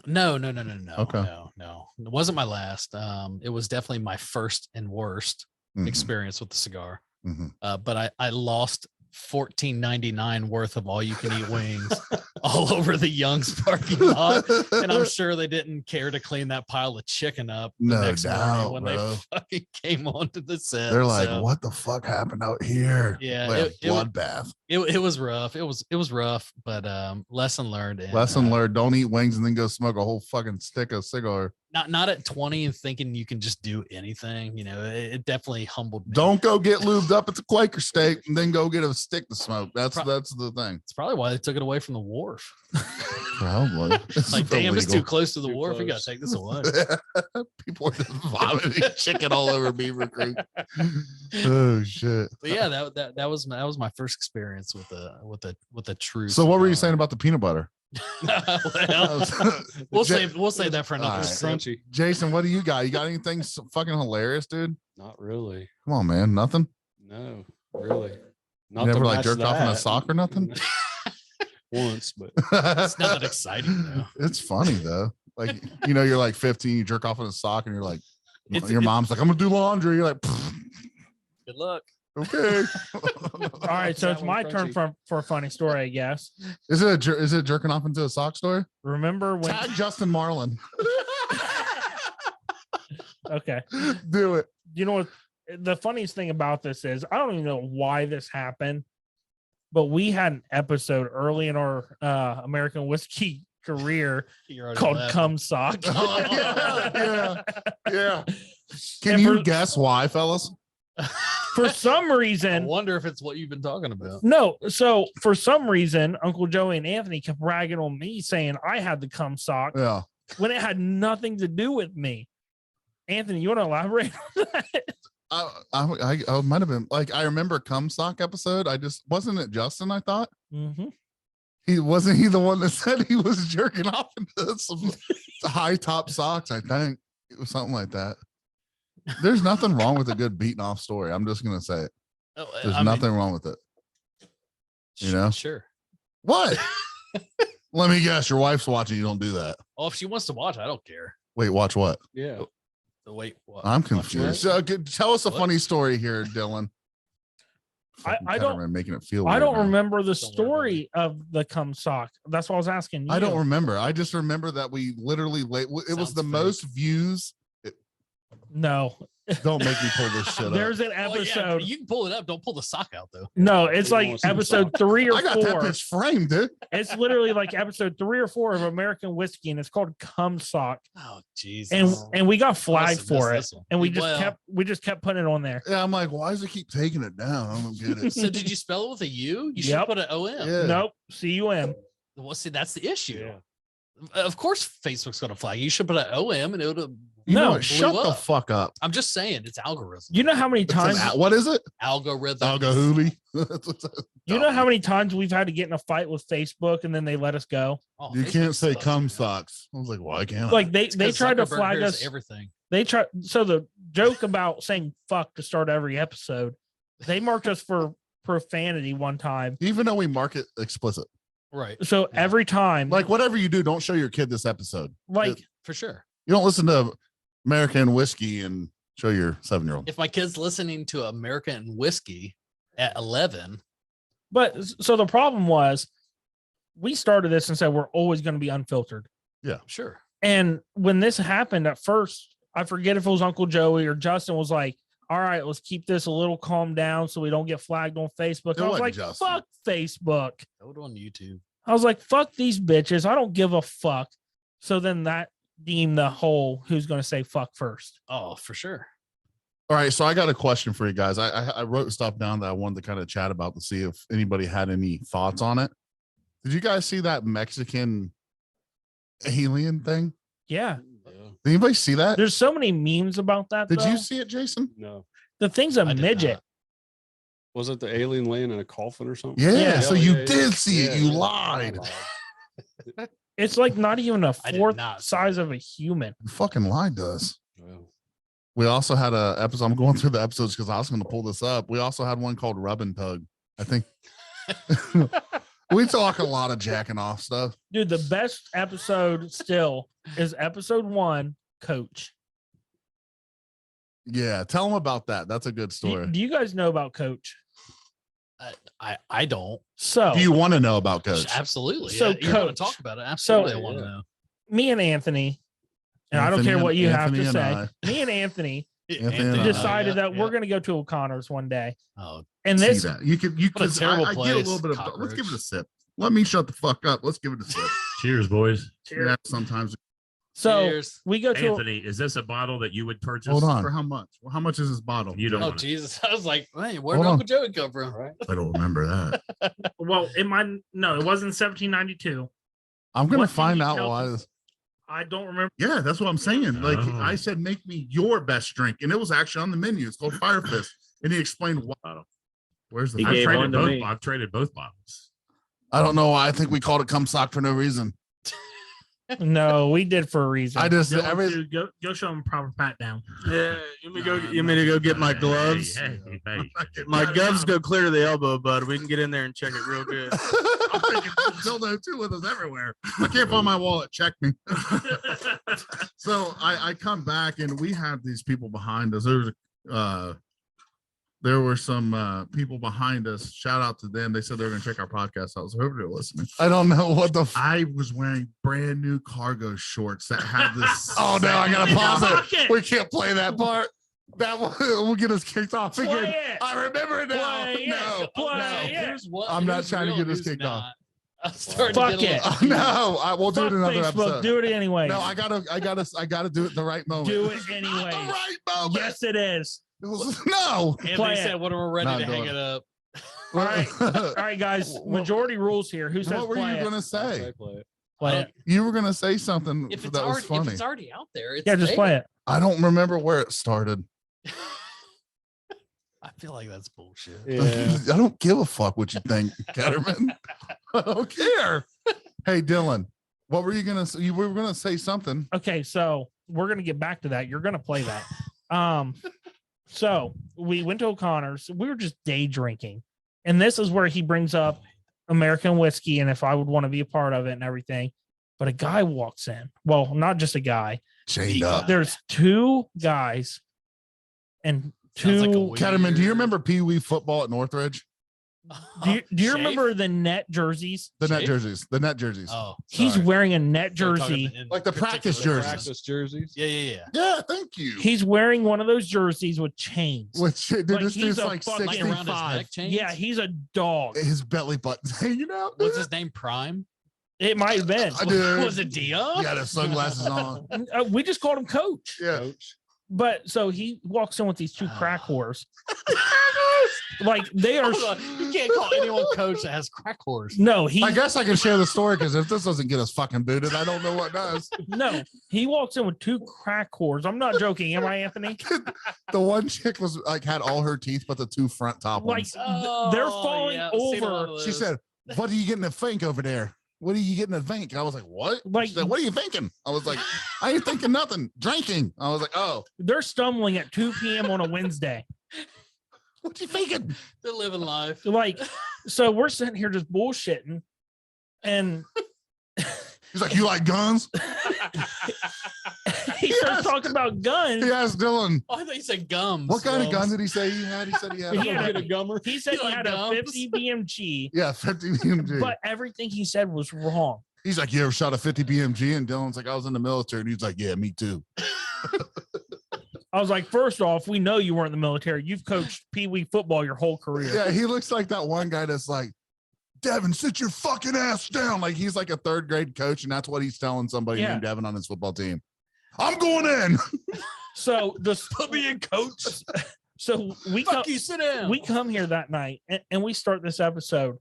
No. Okay. No. It wasn't my last. It was definitely my first and worst Mhm, experience with the cigar. mhm. But I lost $14.99 worth of all you can eat wings all over the Young's parking lot. And I'm sure they didn't care to clean that pile of chicken up the No next doubt, morning when bro. they fucking came onto the set. They're like, So, what the fuck happened out here? Yeah, Like it- a bloodbath. it was rough. It was rough, but lesson learned. And, Lesson learned: don't eat wings and then go smoke a whole fucking stick of cigar. Not at 20 and thinking you can just do anything. You know, it definitely humbled me. Don't go get lubed up at the Quaker steak and then go get a stick to smoke. That's the thing. It's probably why they took it away from the wharf. Probably. Like, damn, it's too illegal. close to the Too wharf. We close. gotta take this away. People are just vomiting chicken all over Beaver Creek. Oh shit. But yeah, that was my first experience with a true. So what were you cigar. saying about the peanut butter? Well, we'll save that for another. All right. sip. Crunchy. Jason, what do you got? You got anything fucking hilarious, dude? Not really. Come on, man. Nothing. No, really. You never like jerked off in a sock or nothing? Once, but It's not that exciting though. It's funny though. Like, you're like 15, you jerk off in a sock and you're like, It's- mom's like, I'm gonna do laundry. You're like, Good luck. okay. All right, so it's my turn for a funny story, I guess. Is it jerking off into a sock story? Remember when? Tag Justin Marlin. Okay, Do it. you know what? The funniest thing about this is I don't even know why this happened, but we had an episode early in our American whiskey career You're already called laughing. "Cum Sock." Oh, yeah. Can And you for- guess why, fellas? For some I reason, wonder if it's what you've been talking about. no. So for some reason, Uncle Joey and Anthony kept ragging on me, saying I had the cum sock Yeah. when it had nothing to do with me. Anthony, you want to elaborate on that? I might have been like, I remember cum sock episode. Wasn't it Justin? I thought Mm-hmm. he the one that said he was jerking off into some high top socks. I think it was something like that. There's nothing wrong with a good beaten off story. I'm just gonna say it. Oh, There's I mean, nothing wrong with it. You know? Sure. What? Let me guess. Your wife's watching. You don't do that. Well, if she wants to watch, I don't care. Wait, watch what? yeah. So wait, what? I'm Watch confused. what? Tell us a What? funny story here, Dylan. I Fucking don't- cameraman making it feel. I weird don't now. remember the Don't worry about story of the cum sock. That's what I was asking you. I don't remember. I just remember that we literally it was Sounds the fake. most views. No, Don't make me pull this shit up. there's an Well, yeah, episode. you can pull it up. Don't pull the sock out though. No, it's You like wanna see the episode sock? 3 or I got that 4. bitch framed, dude. It's literally like episode 3 or 4 of American Whiskey, and it's called cum sock. Oh Jesus. And we got I must flagged have for it, missed this one. and we Well, just kept putting it on there. Yeah, I'm like, why does it keep taking it down? I don't get it. So did you spell it with a U? You should Yep. put an OM. Yeah. Nope, cum. Well, see, that's the issue. Yeah. Of course, Facebook's gonna flag. You should put an OM, and it would have. You know No, what? Shut blew the up. fuck up. I'm just saying, it's algorithm. You know how many It's an times? what is it? Algorithm. Algahooly. You know how many times we've had to get in a fight with Facebook, and then they let us go. Oh, You can't Facebook say sucks, cum man. socks. I was like, why can't I? Like they It's 'cause tried to Zuckerberg flag hears us. everything. They try. So the joke about saying "fuck" to start every episode, they marked us for profanity one time. Even though we mark it explicit. Right. So Yeah. every time, Like whatever you do, don't show your kid this episode. like For sure. You don't listen to American Whiskey and show your 7-year-old. If my kid's listening to American Whiskey at 11, but so the problem was, we started this and said we're always going to be unfiltered. sure. And when this happened at first, I forget if it was Uncle Joey or Justin was like, all right, let's keep this a little calm down so we don't get flagged on Facebook. It I was wasn't like, Justin. fuck Facebook. Go on YouTube. I was like, fuck these bitches. I don't give a fuck. So then that deemed the whole who's going to say fuck first. Oh, for sure. All right, so I got a question for you guys. I wrote stuff down that I wanted to kind of chat about to see if anybody had any thoughts on it. Did you guys see that Mexican alien thing? Yeah. Yeah. Did anybody see that? There's so many memes about that. Did though. you see it, Jason? No. The thing's a I did midget. not. Was it the alien laying in a coffin or something? Yeah. Yeah. So Oh, you yeah, did yeah. see it. Yeah, You yeah. lied. It's like not even a I did fourth not see size it. of a human. You fucking lied to us. Well, We also had a episode. I'm going through the episodes because I was going to pull this up. We also had one called Rub and Tug. I think we talk a lot of jacking off stuff. Dude, the best episode still is episode 1, Coach. Yeah, tell them about that. That's a good Do, story. do you guys know about Coach? I don't. So Do you want to know about Coach? Absolutely. So, you want Coach, to talk about it? Absolutely. so- I want to know. me and Anthony, and I don't care what you have to Anthony say. and Me and Anthony Anthony, decided yeah, that yeah. we're going to go to O'Connor's one day, Oh, and see this that. You could What a terrible I get a little place, bit of let's give it a cockroach. sip. Let me shut the fuck up. Let's give it a sip. Cheers, boys. Yeah, sometimes so Cheers. we go to Anthony, is this a bottle that you would purchase? hold on. Um, For how much? Well, how much is this bottle? You don't Oh want it. Jesus! I was like, hey, where Hold did on. Uncle Joey come from? Right? I don't remember that. well, it might no, it wasn't 1792. I'm gonna What can find you out tell why us? this. I don't remember. Yeah, that's what I'm saying. Like Oh. I said, make me your best drink, and it was actually on the menu. It's called Fire Fist, and he explained why. Bottle. Where's the? He I've gave traded one to both. me. I've traded both bottles. I don't know. I think we called it cum sock for no reason. No, we did for a reason. I just Dylan, every dude, go show him proper pat down. Yeah, you me go. You me to go get my gloves. Hey, hey. My gloves go clear to the elbow, bud. We can get in there and check it real good. I'm thinking dildo too with us everywhere. I can't find my wallet. Check me. So I come back and we have these people behind us. There were some people behind us. Shout out to them. They said they were going to check our podcast out. So hopefully they're listening. I don't know what the. I was wearing brand new cargo shorts that had this. Oh no! I gotta pause it. We can't play that part. That will get us kicked off Play again. it. I remember it now. Play it. No, Play no. it. Here's what I'm not here's trying to real, get us who's kicked off. not. I'm starting Fuck to get a it. little Oh, no, I will do Fuck it another Facebook, episode. do it anyway. No, I gotta do it the right moment. Do it This is not anyway. the right moment. Yes, it is. No. Play Anthony it. said when we're ready Not to hang doing it up. All right, all right, guys. Majority rules here. Who says What were play you it? gonna say? I play it. Play it. You were gonna say something If it's that was already funny. if it's already out there, it's Yeah, just play it. I don't remember where it started. I feel like that's bullshit. Yeah. I don't give a fuck what you think, Ketterman. I don't care. Hey, Dylan, what were you gonna say? You were gonna say something. Okay, so we're gonna get back to that. You're gonna play that. So we went to O'Connor's. We were just day drinking, and this is where he brings up American whiskey and if I would want to be a part of it and everything. But a guy walks in. Well, not just a guy. Chained up. There's two guys and Sounds like a two. weird- Ketterman, do you remember Pee Wee football at Northridge? Do you Shave? remember the net jerseys? The net Shave? jerseys. The net jerseys. Oh, He's sorry. wearing a net They're talking jersey. in Like the practice particular- jerseys. Practice jerseys. Yeah, yeah, yeah. Yeah, thank you. He's wearing one of those jerseys with chains. Which dude, Like, this he's dude's a like fucking- Like around his 65. neck chains. Yeah, he's a dog. His belly button's hanging out. What's his name? Prime. It might have been. I do. Was it Dio? He got his sunglasses on. We just called him Coach. Yeah. Coach. But so he walks in with these two crack whores. Like they are. Hold on. You can't call anyone coach that has crack horse. No, he I guess I can share the story because if this doesn't get us fucking booted, I don't know what does. no. He walks in with two crack whores. I'm not joking. Am I, Anthony? The one chick was like had all her teeth, but the two front top Like ones. they're falling I've seen a lot over. of She those. said, "What are you getting to think over there? What are you getting to think?" I was like, "What?" Like- She said, "What are you thinking?" I was like, "I ain't thinking nothing. Drinking." I was like, "Oh, They're stumbling at 2 p.m. on a Wednesday. what you thinking?" They're living life. Like, so we're sitting here just bullshitting, and He's like, "You like guns?" he starts Yes. talking about guns. He asked Dylan, Oh, I thought you said gums. "What kind of gun Gums. did he say he had?" He said he had. He had a, a gummer. He said You he like had a gums? 50 BMG, yeah, 50 BMG. but everything he said was wrong. He's like, "You ever shot a 50 BMG?" And Dylan's like, "I was in the military." And he's like, "Yeah, me too." I was like, first off, we know you weren't in the military. You've coached Pee Wee football your whole career. Yeah, he looks like that one guy that's like, "Devin, sit your fucking ass down." Like he's like a third grade coach, and that's what he's telling somebody Yeah. named Devin on his football team. I'm going in. So the Put me in, coach. so we come, Fuck you, sit down. we come here that night and we start this episode.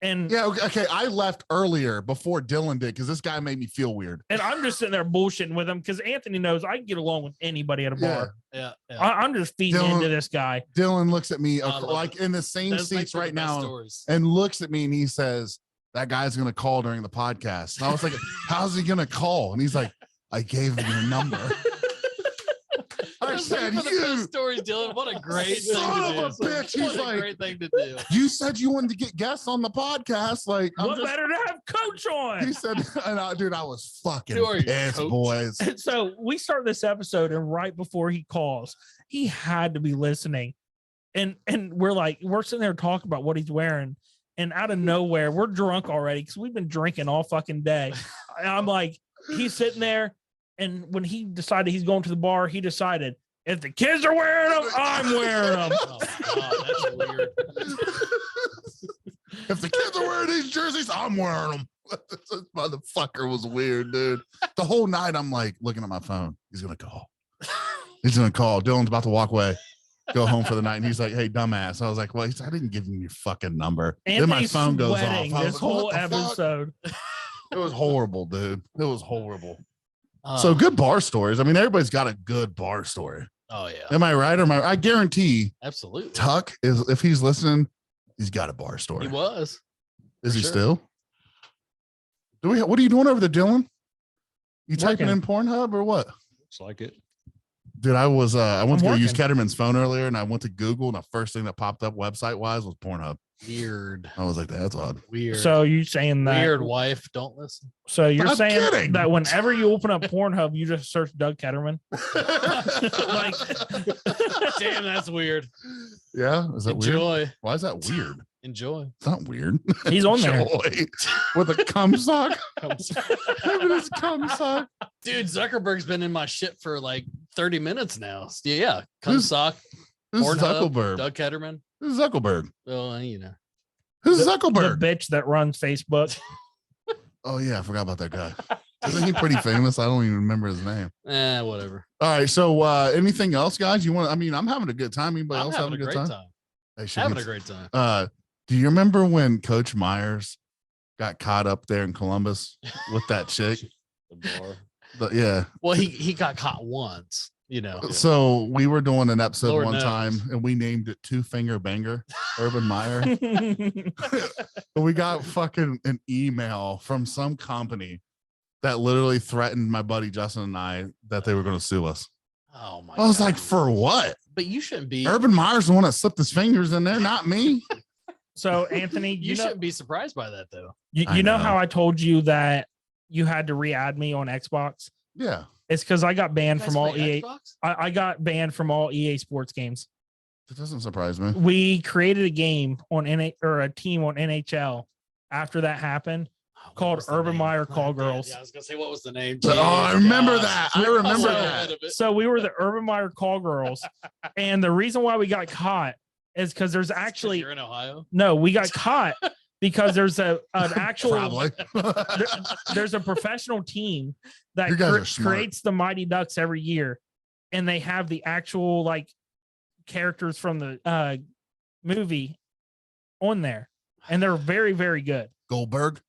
And Yeah, okay. I left earlier before Dylan did because this guy made me feel weird. and I'm just sitting there bullshitting with him because Anthony knows I can get along with anybody at a Yeah. bar. Yeah, yeah. I'm just feeding Dylan- into this guy. Dylan looks at me I love like it. in the same Those make seats for the right best now stories. and looks at me and he says, "That guy's gonna call during the podcast." And I was like, "How's he gonna call?" And he's like, "I gave him your number." I Those said, make for the best "You stories, Dylan. What a great thing son to of do. a bitch." He's What a like, great thing to do. "You said you wanted to get guests on the podcast." Like, I'm What just, better to have Coach on? he said, and dude, I was fucking Who are you, pissed, Coach? boys. So we start this episode, and right before he calls, he had to be listening. And we're sitting there talking about what he's wearing, and out of nowhere, we're drunk already because we've been drinking all fucking day. And I'm like, he's sitting there, and when he decided he's going to the bar, he decided if the kids are wearing them, I'm wearing them. Oh, God, that's weird. If the kids are wearing these jerseys, I'm wearing them. This motherfucker was weird, dude. The whole night, I'm like looking at my phone. He's gonna call. He's gonna call. Dylan's about to walk away, go home for the night, and he's like, "Hey, dumbass." I was like, "Well, I didn't give him your fucking number." Then my Anthony's phone goes off. sweating I was this like, whole "What the fuck?" episode. It was horrible, dude. It was horrible. Uh, So good bar stories. I mean, everybody's got a good bar story. Oh yeah, Am I right? Or am I guarantee absolutely. Tuck is, if he's listening, he's got a bar story. He was. Is for he sure. still? What are you doing over there, Dylan? You typing Working. in Pornhub or what? Looks like it. Dude, I went to go use working. Ketterman's phone earlier, and I went to Google, and the first thing that popped up website wise was Pornhub. Weird. I was like, that's odd. Weird. So you saying that? weird wife. Don't listen. So you're I'm saying kidding. that whenever you open up Pornhub, you just search Doug Ketterman? Like, Damn, that's weird. Yeah, is that weird? Enjoy. Why is that weird? Enjoy. It's not weird. he's on there. Joy. With a cum sock. Him and his cum sock. Dude, Zuckerberg's been in my shit for like 30 minutes now. Yeah. Cum Who's- sock. Who's Pornhub, Zuckerberg? Doug Ketterman. Who's Zuckerberg? Well, you know. Who's The Zuckerberg? bitch that runs Facebook. Oh yeah, I forgot about that guy. Isn't he pretty famous? I don't even remember his name. Whatever. All right. So anything else, guys? You want? I mean, I'm having a good time. Anybody I'm else having having a a great good time. time? Hey, should Having we- a great time. Do you remember when Coach Myers got caught up there in Columbus with that chick? The bar. Yeah. Well, he got caught once, you know. So we were doing an episode Lord one knows. time, and we named it Two Finger Banger, Urban Meyer. But we got fucking an email from some company that literally threatened my buddy Justin and I that they were going to sue us. Oh my I was God. like, for what? But you shouldn't be Urban Meyer's the one that slipped his fingers in there, not me. So Anthony, you shouldn't be surprised by that though. you I know know. how I told you that you had to re-add me on Xbox? Yeah. It's because I got banned You from guys all play EA. Xbox? I got banned from all EA sports games. That doesn't surprise me. We created a game on a team on NHL after that happened. What Called was the Urban name? Meyer Call Oh, Girls. Yeah, I was gonna say what was the name? Oh, I remember Gosh. that. I remember So- that. So we were the Urban Meyer Call Girls, and the reason why we got caught is because there's 'Cause actually you're in Ohio. no, we got caught because there's an actual Probably. there's a professional team that You guys are smart. creates the Mighty Ducks every year, and they have the actual like characters from the movie on there, and they're very very good. Goldberg.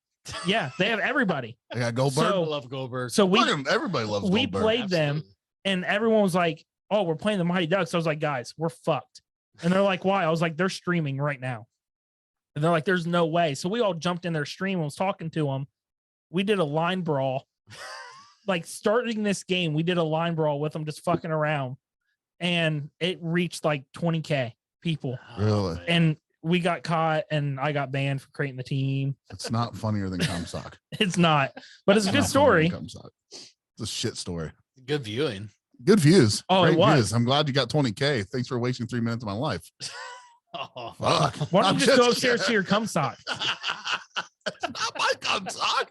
Yeah, they have everybody. I got Goldberg. I So- love Goldberg. So we Fucking everybody loves we Goldberg. played them, Absolutely. and everyone was like, "Oh, we're playing the Mighty Ducks." I was like, "Guys, we're fucked." And they're like, "Why?" I was like, "They're streaming right now." And they're like, "There's no way." So we all jumped in their stream and was talking to them. We did a line brawl. Like starting this game, we did a line brawl with them just fucking around. And it reached like 20K people. Really? man. And we got caught and I got banned for creating the team. It's not funnier than Comstock. It's not, but it's a good Not funnier than story. Comstock. It's a shit story. Good viewing. Good views. Oh, it Great was. views. I'm glad you got 20K. Thanks for wasting 3 minutes of my life. Oh, Fuck. Why don't I'm you just go just upstairs to kidding. your cum sock? Not my Comstock.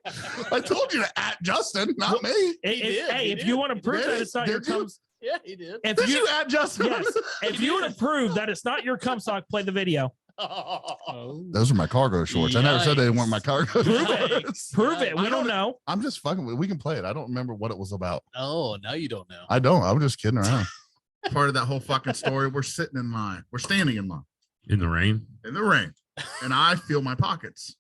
I told you to at Justin, not me. did, Hey, he if did. you want to He prove did. that it's not your Did you? cum, yeah, he did. if Did you you at Justin? yes, if you want to prove that it's not your cum sock, play the video. Oh. Those are my cargo shorts. I never said they weren't my cargo Prove it. shorts. Prove it. I We don't know. I'm just fucking with. We can play it. I don't remember what it was about. Oh, now you don't know. I don't. I was just kidding around. Part of that whole fucking story. We're sitting in line. We're standing in line In the rain. in the rain, and I feel my pockets.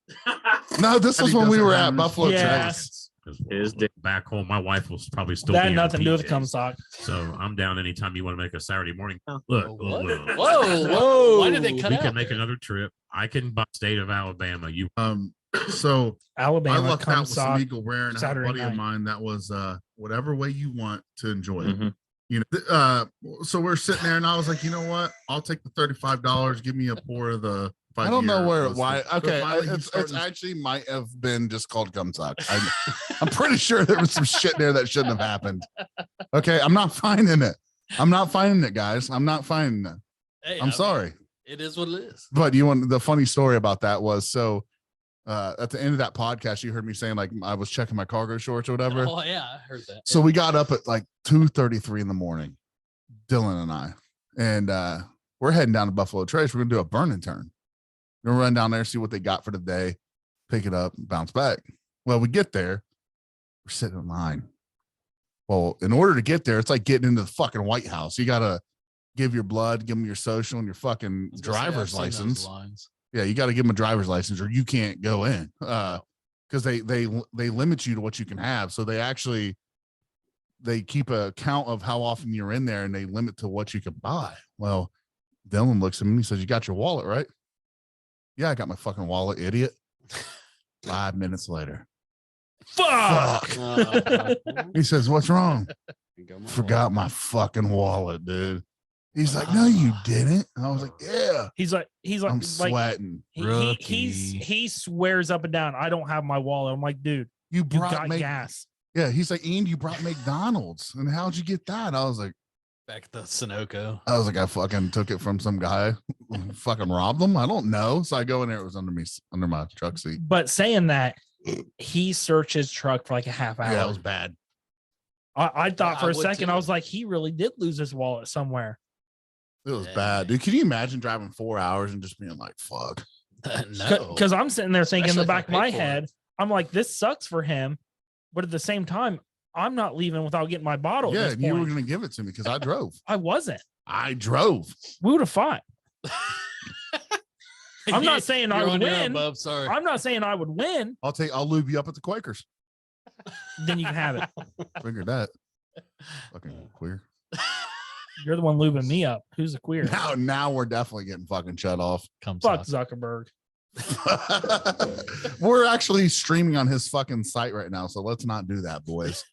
No, this And was he when we doesn't were have at his Buffalo Yeah. Trace. Because back home, my wife will probably still That be had in nothing to do with the PJs. cum sock. So I'm down anytime you want to make a Saturday morning. Look, Whoa, look. whoa. Why did they cut We out? can make another trip. I can buy state of Alabama. You So I Alabama lucked out cum with some sock. eagle wear, and I had a Saturday buddy of night. mine that was whatever way you want to enjoy it. Mhm. You know, so we're sitting there, and I was like, you know what? I'll take the $35. Give me a pour of the. I don't know where why. Okay, it's actually might have been just called cum sock. I'm pretty sure there was some shit there that shouldn't have happened. Okay, I'm not finding it. I'm not finding it, guys. I'm not finding it. Hey, I I'm mean, sorry. It is what it is. But the funny story about that was so at the end of that podcast, you heard me saying like I was checking my cargo shorts or whatever. Oh yeah, I heard that. So we got up at like 2:33 in the morning, Dylan and I, and we're heading down to Buffalo Trace. We're gonna do a burn and turn. We're gonna run down there, see what they got for the day, pick it up, and bounce back. Well, we get there, we're sitting in line. Well, in order to get there, it's like getting into the fucking White House. You gotta give your blood, give them your social and your fucking driver's license. Yeah, you got to give them a driver's license, or you can't go in. Because they limit you to what you can have. So they keep a count of how often you're in there, and they limit to what you can buy. Well, Dylan looks at me and he says, "You got your wallet, right?" "Yeah, I got my fucking wallet, idiot." 5 minutes later. Fuck. He says, "What's wrong?" "Forgot my fucking wallet, dude." He's like, "No, you didn't." And I was like, "Yeah." He's like, I'm sweating. he swears up and down, "I don't have my wallet." I'm like, dude, You you brought got gas. Yeah, he's like, "And you brought McDonald's, and how'd you get that?" I was like, Back at the Sunoco. "I fucking took it from some guy, fucking robbed them. I don't know." So I go in there. It was under my truck seat. But saying that, he searched his truck for like a half hour. Yeah, it was bad. I thought Yeah, for I a would second, too. I was like, he really did lose his wallet somewhere. It was Yeah. bad, dude. Can you imagine driving 4 hours and just being like, "Fuck"? No. Because I'm sitting there thinking in the Especially back if of I my paid for it. head, I'm like, this sucks for him. But at the same time, I'm not leaving without getting my bottle. Yeah, at and this you were point. gonna give it to me because I drove. I wasn't. I drove. We would have fought. I'm not saying I You're would on your own, win. bub. Sorry. I'm not saying I would win. I'll lube you up at the Quakers. Then you can have it. Figured that. Fucking queer. You're the one lubing me up. Who's a queer? Now we're definitely getting fucking shut off. Come Fuck suck. Zuckerberg. We're actually streaming on his fucking site right now, so let's not do that, boys.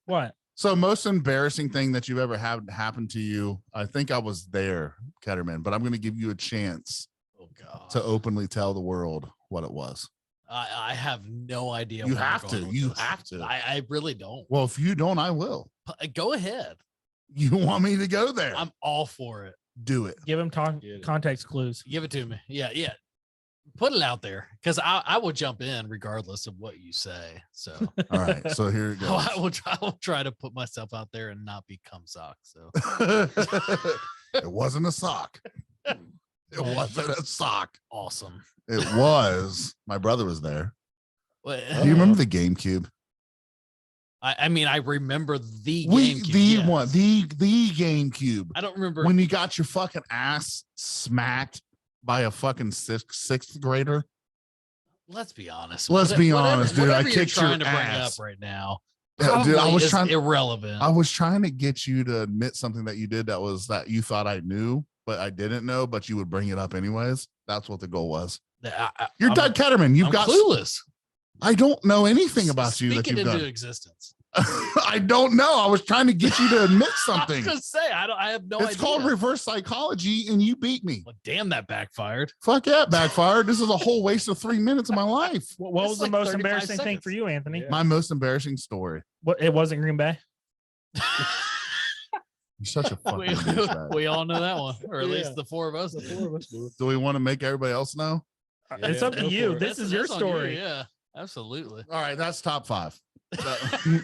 What? So most embarrassing thing that you've ever had happen to you, I think I was there, Ketterman, but I'm going to give you a chance Oh god. to openly tell the world what it was. I have no idea. You where you're have going to. with You this. have to. I really don't. Well, if you don't, I will. Go ahead. You want me to go there? I'm all for it. Do it. Give him Get it. context clues. Give it to me. Yeah. Put it out there because I will jump in regardless of what you say. So All right. So here it goes. I will try to put myself out there and not become sock. So It wasn't a sock. It wasn't a sock. awesome. It was. My brother was there. Well, Do you remember the GameCube? I mean, I remember the GameCube, The yes. one, the GameCube. I don't remember. When you got your fucking ass smacked by a fucking sixth grader. Let's be honest. Let's be honest, dude. I whatever you're kicked your trying to bring ass. up right now. Yeah, dude, I probably was is trying. irrelevant. I was trying to get you to admit something that you did that you thought I knew, but I didn't know. But you would bring it up anyways. That's what the goal was. You're I'm- Doug Ketterman. You've I'm got. clueless. I don't know anything about you that Speak it you've into done. existence. I don't know. I was trying to get you to admit I something. was gonna say I have no idea. It's called reverse psychology, and you beat me. Well, damn, that backfired. Fuck yeah, backfired. This is a whole waste of 3 minutes of my life. What It's was the like most 35 embarrassing thing seconds. for you, Anthony? Yeah. My most embarrassing story. What? It wasn't Green Bay. You're such a fucking We, douchebag. we all know that one, or at Yeah. least the four of us. do. Do we want to make everybody else know? It's up to go you. for it. This is your That's on you, story. Yeah, absolutely. All right, that's top 5.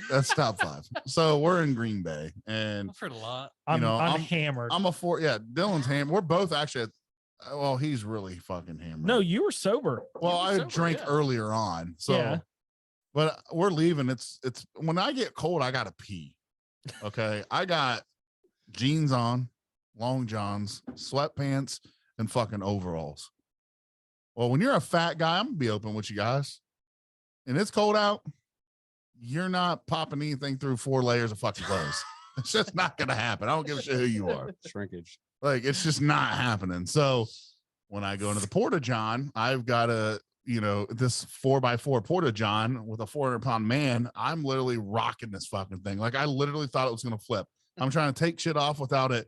That's top 5. So we're in Green Bay, and I've heard a lot. I'm know, I'm- hammered. I'm a 4. Yeah, Dylan's hammered. We're both actually. Well, he's really fucking hammered. No, you were sober. well, you were I sober, drank yeah. earlier on, so. Yeah. But we're leaving. It's when I get cold, I gotta pee. Okay, I got jeans on, long johns, sweatpants, and fucking overalls. Well, when you're a fat guy, I'm gonna be open with you guys, and it's cold out. You're not popping anything through 4 layers of fucking clothes. It's just not gonna happen. I don't give a shit who you are. Shrinkage. Like, it's just not happening. So when I go into the Porta John, I've got this 4x4 Porta John with a 400-pound man. I'm literally rocking this fucking thing. Like, I literally thought it was going to flip. I'm trying to take shit off without it.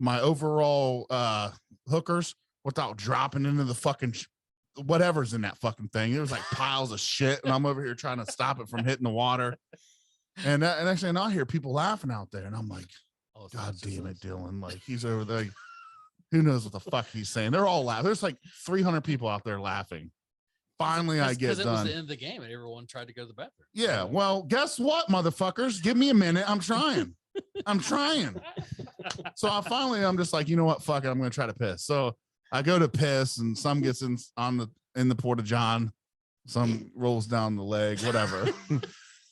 My overall hookers without dropping into the fucking whatever's in that fucking thing. It was like piles of shit. And I'm over here trying to stop it from hitting the water. And actually, and I hear people laughing out there. And I'm like, Oh, God damn it, Dylan. Like, he's over there. Who knows what the fuck he's saying? They're all laughing. There's like 300 people out there laughing. Finally, I get because it was done. the end of the game and everyone tried to go to the bathroom. Yeah. Well, guess what, motherfuckers? Give me a minute. I'm trying. I'm trying. So I'm just like, you know what? Fuck it. I'm going to try to piss. So I go to piss and some gets in the porta john. Some rolls down the leg, whatever.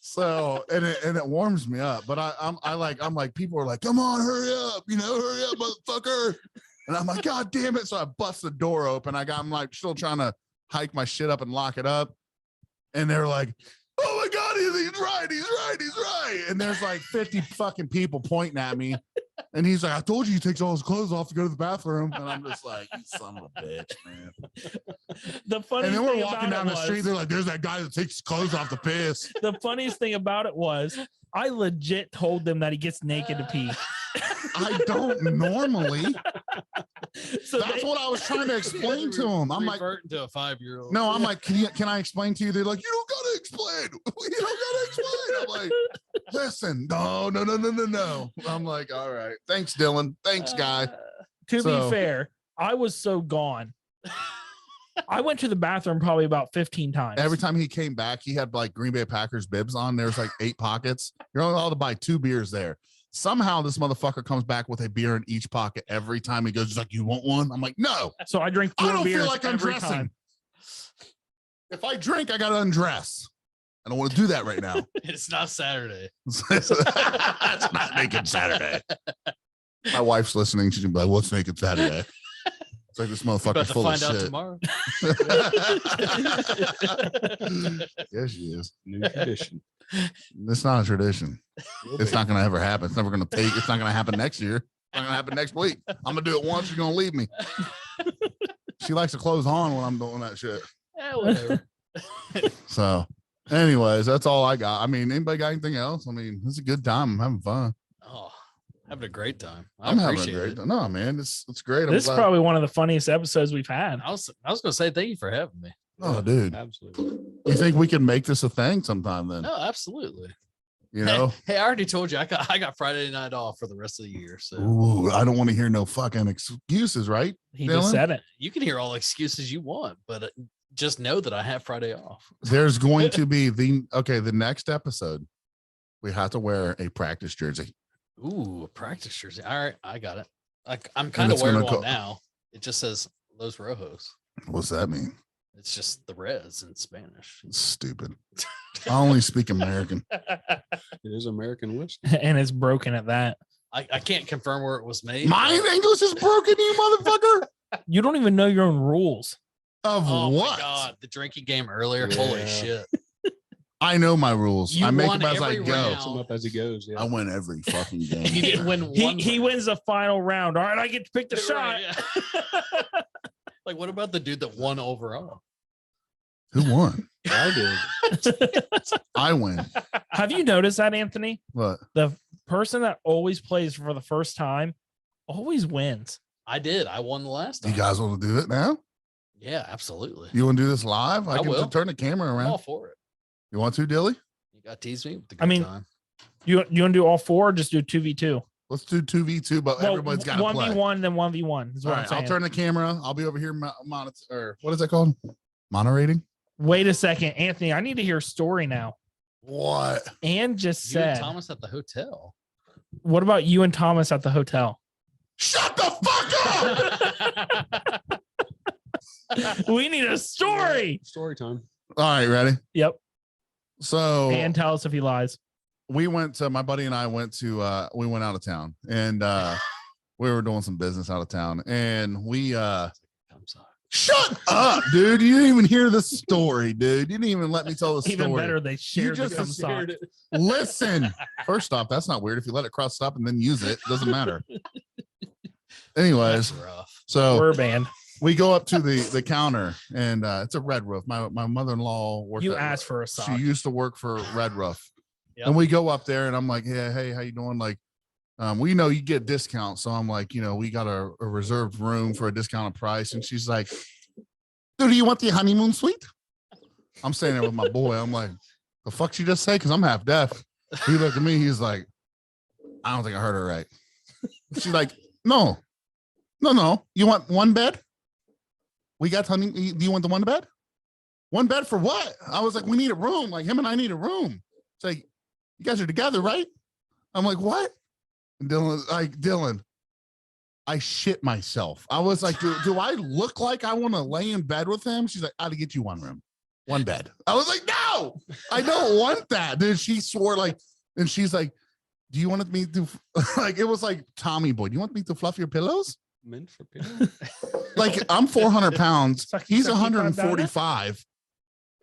So, and it warms me up, but I'm like, people are like, come on, hurry up, hurry up, motherfucker. And I'm like, God damn it. So I bust the door open. I'm like still trying to hike my shit up and lock it up. And they're like, oh my God, he's right. And there's like 50 fucking people pointing at me. And he's like, I told you he takes all his clothes off to go to the bathroom. And I'm just like, you son of a bitch, man. The funny And then we're thing walking about down it the street. They're like, there's that guy that takes his clothes off to piss. the funniest thing about it was I legit told them that he gets naked to pee. I don't normally. So That's what I was trying to explain to him. I'm like, reverting to a 5-year-old. no, I'm like, can I explain to you? They're like, you don't gotta explain. You don't gotta explain. I'm like, listen, no. I'm like, all right. Thanks, Dylan. Thanks, guy. To So- be fair, I was so gone. I went to the bathroom probably about 15 times. Every time he came back, he had like Green Bay Packers bibs on. There's like 8 pockets. You're only allowed to buy 2 beers there. Somehow this motherfucker comes back with a beer in each pocket every time he goes. He's like, you want one? I'm like, no. So I drink I 4 don't beers feel like I'm every dressing. time. If I drink, I gotta undress. I don't want to do that right now. It's not Saturday. It's not Naked Saturday. My wife's listening. She's gonna be like, what's Naked Saturday? It's like this About motherfucker's to full of find out shit. tomorrow. Yes, she is. New tradition. It's not a tradition. It's not gonna ever happen. It's never gonna take. It's not gonna happen next year. It's not gonna happen next week. I'm gonna do it once. You're gonna leave me. She likes to close on when I'm doing that shit. Yeah, whatever. So, anyways, that's all I got. I mean, anybody got anything else? I mean, it's a good time. I'm having fun. Oh, having a great time. I I'm having a appreciate great it. time. No, man, it's great. I'm This is glad- probably one of the funniest episodes we've had. I was gonna say thank you for having me. Oh, dude. Absolutely. You think we can make this a thing sometime then? No, absolutely. You know? Hey, I already told you I got Friday night off for the rest of the year. So Ooh, I don't want to hear no fucking excuses, right? He Dylan? just said it. you can hear all the excuses you want, but just know that I have Friday off. There's going to be the next episode. We have to wear a practice jersey. Ooh, a practice jersey. All right, I got it. I'm kind of it's wearing gonna one go- now. It just says Los Rojos. What's that mean? It's just the Reds in Spanish. It's stupid. I only speak American. It is American whiskey. And it's broken at that. I can't confirm where it was made. My but- English is broken, you motherfucker. You don't even know your own rules. Of Oh what? my god, the drinking game earlier. Holy Yeah. shit. I know my rules. You I make won them as I every go. round. Picks him up as he goes. Yeah. I win every fucking You game. didn't win one. He round. wins the final round. All right, I get to pick the shot. Right, yeah. Like, what about the dude that won overall? Who won? I did. I win. Have you noticed that, Anthony? What? The person that always plays for the first time always wins. I did. I won the last time. You guys want to do it now? Yeah, absolutely. You want to do this live? I I can will. turn the camera I'm all around. for it. You want to, Dilly? You got to tease me with the good I mean, time. You want to do all 4 or just do 2v2? Let's do 2v2, but everybody's got to play. 1v1, then 1v1 is All what I'm right, saying. I'll turn the camera. I'll be over here monitor, or what is that called? Moderating? Wait a second, Anthony. I need to hear a story now. What? Ann just You and said, Thomas at the hotel. what about you and Thomas at the hotel? Shut the fuck up! We need a story. Story time. All right, ready? Yep. So And tell us if he lies. we went to, my buddy and I went to, we went out of town, and we were doing some business out of town, and we I'm sorry. shut up, dude. You didn't even hear the story, dude. You didn't even let me tell the Even story. better, they shared the just cum sock. Listen, first off, that's not weird. If you let it cross stop and then use it, it doesn't matter. Anyways, That's rough. so We're banned. we go up to the counter, and it's a Red Roof. My mother-in-law worked. You at- asked for a She sock. used to work for Red Roof. Yep. And we go up there, and I'm like, yeah, hey, how you doing? Like, we know you get discounts, so I'm like, we got a reserved room for a discounted price. And she's like, dude, do you want the honeymoon suite? I'm saying there with my boy. I'm like, the fuck she just say? Because I'm half deaf. He looked at me. He's like, I don't think I heard her right. She's like, no, No. You want one bed? We got honey. Do you want the one bed? One bed for what? I was like, we need a room. Like him and I need a room. It's like, you guys are together, right? I'm like, what? And Dylan, I shit myself. I was like, do I look like I want to lay in bed with him? She's like, I'll get you one room, one bed. I was like, no, I don't want that. Dude, she swore like, and she's like, do you want me to, like, it was like Tommy Boy. Do you want me to fluff your pillows? Men for pillows. Like, I'm 400 pounds. Sucky, He's sucky, 145.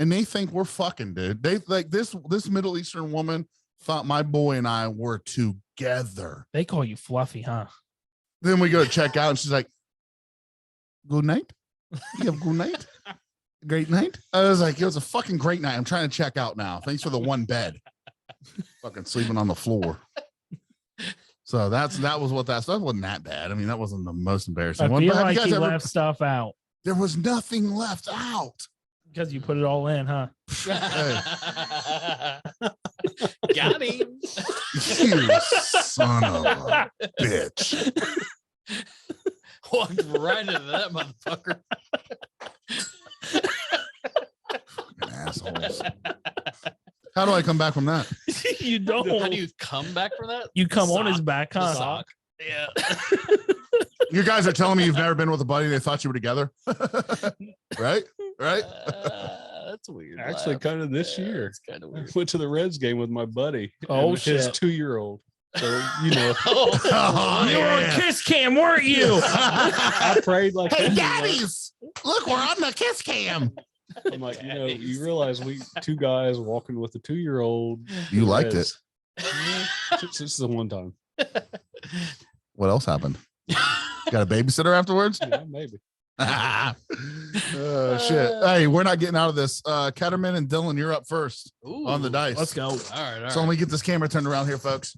And they think we're fucking, dude. They like this Middle Eastern woman thought my boy and I were together. They call you fluffy, huh? Then we go to check out and she's like, good night. You have good night. Great night. I was like, it was a fucking great night. I'm trying to check out now. Thanks for the one bed. Fucking sleeping on the floor. So that was what that stuff wasn't that bad. I mean, that wasn't the most embarrassing I one. feel But have like you guys you ever, left stuff out there was nothing left out. because you put it all in, huh? Got him. You son of a bitch. Walked right into that motherfucker. Fucking assholes. How do I come back from that? You don't. How do you come back from that? You come on his Sock. back, The huh? sock. Yeah. You guys are telling me you've never been with a buddy. They thought you were together. Right? Right? That's weird. Actually, laugh. kind of this Yeah, year. it's kind of weird. Went to the Reds game with my buddy. Oh, and his shit. 2-year-old. So, you know, Oh, You were on yeah. Kiss Cam, weren't you? I prayed like Hey, that. daddies, look, we're on the kiss cam. I'm like, you realize we 2 guys walking with a 2-year-old. You liked it. This is the one time. What else happened? Got a babysitter afterwards? Yeah, maybe. Oh, shit. Hey, we're not getting out of this. Ketterman and Dylan, you're up first on the Ooh. dice. Let's go. All right. So let me get this camera turned around here, folks.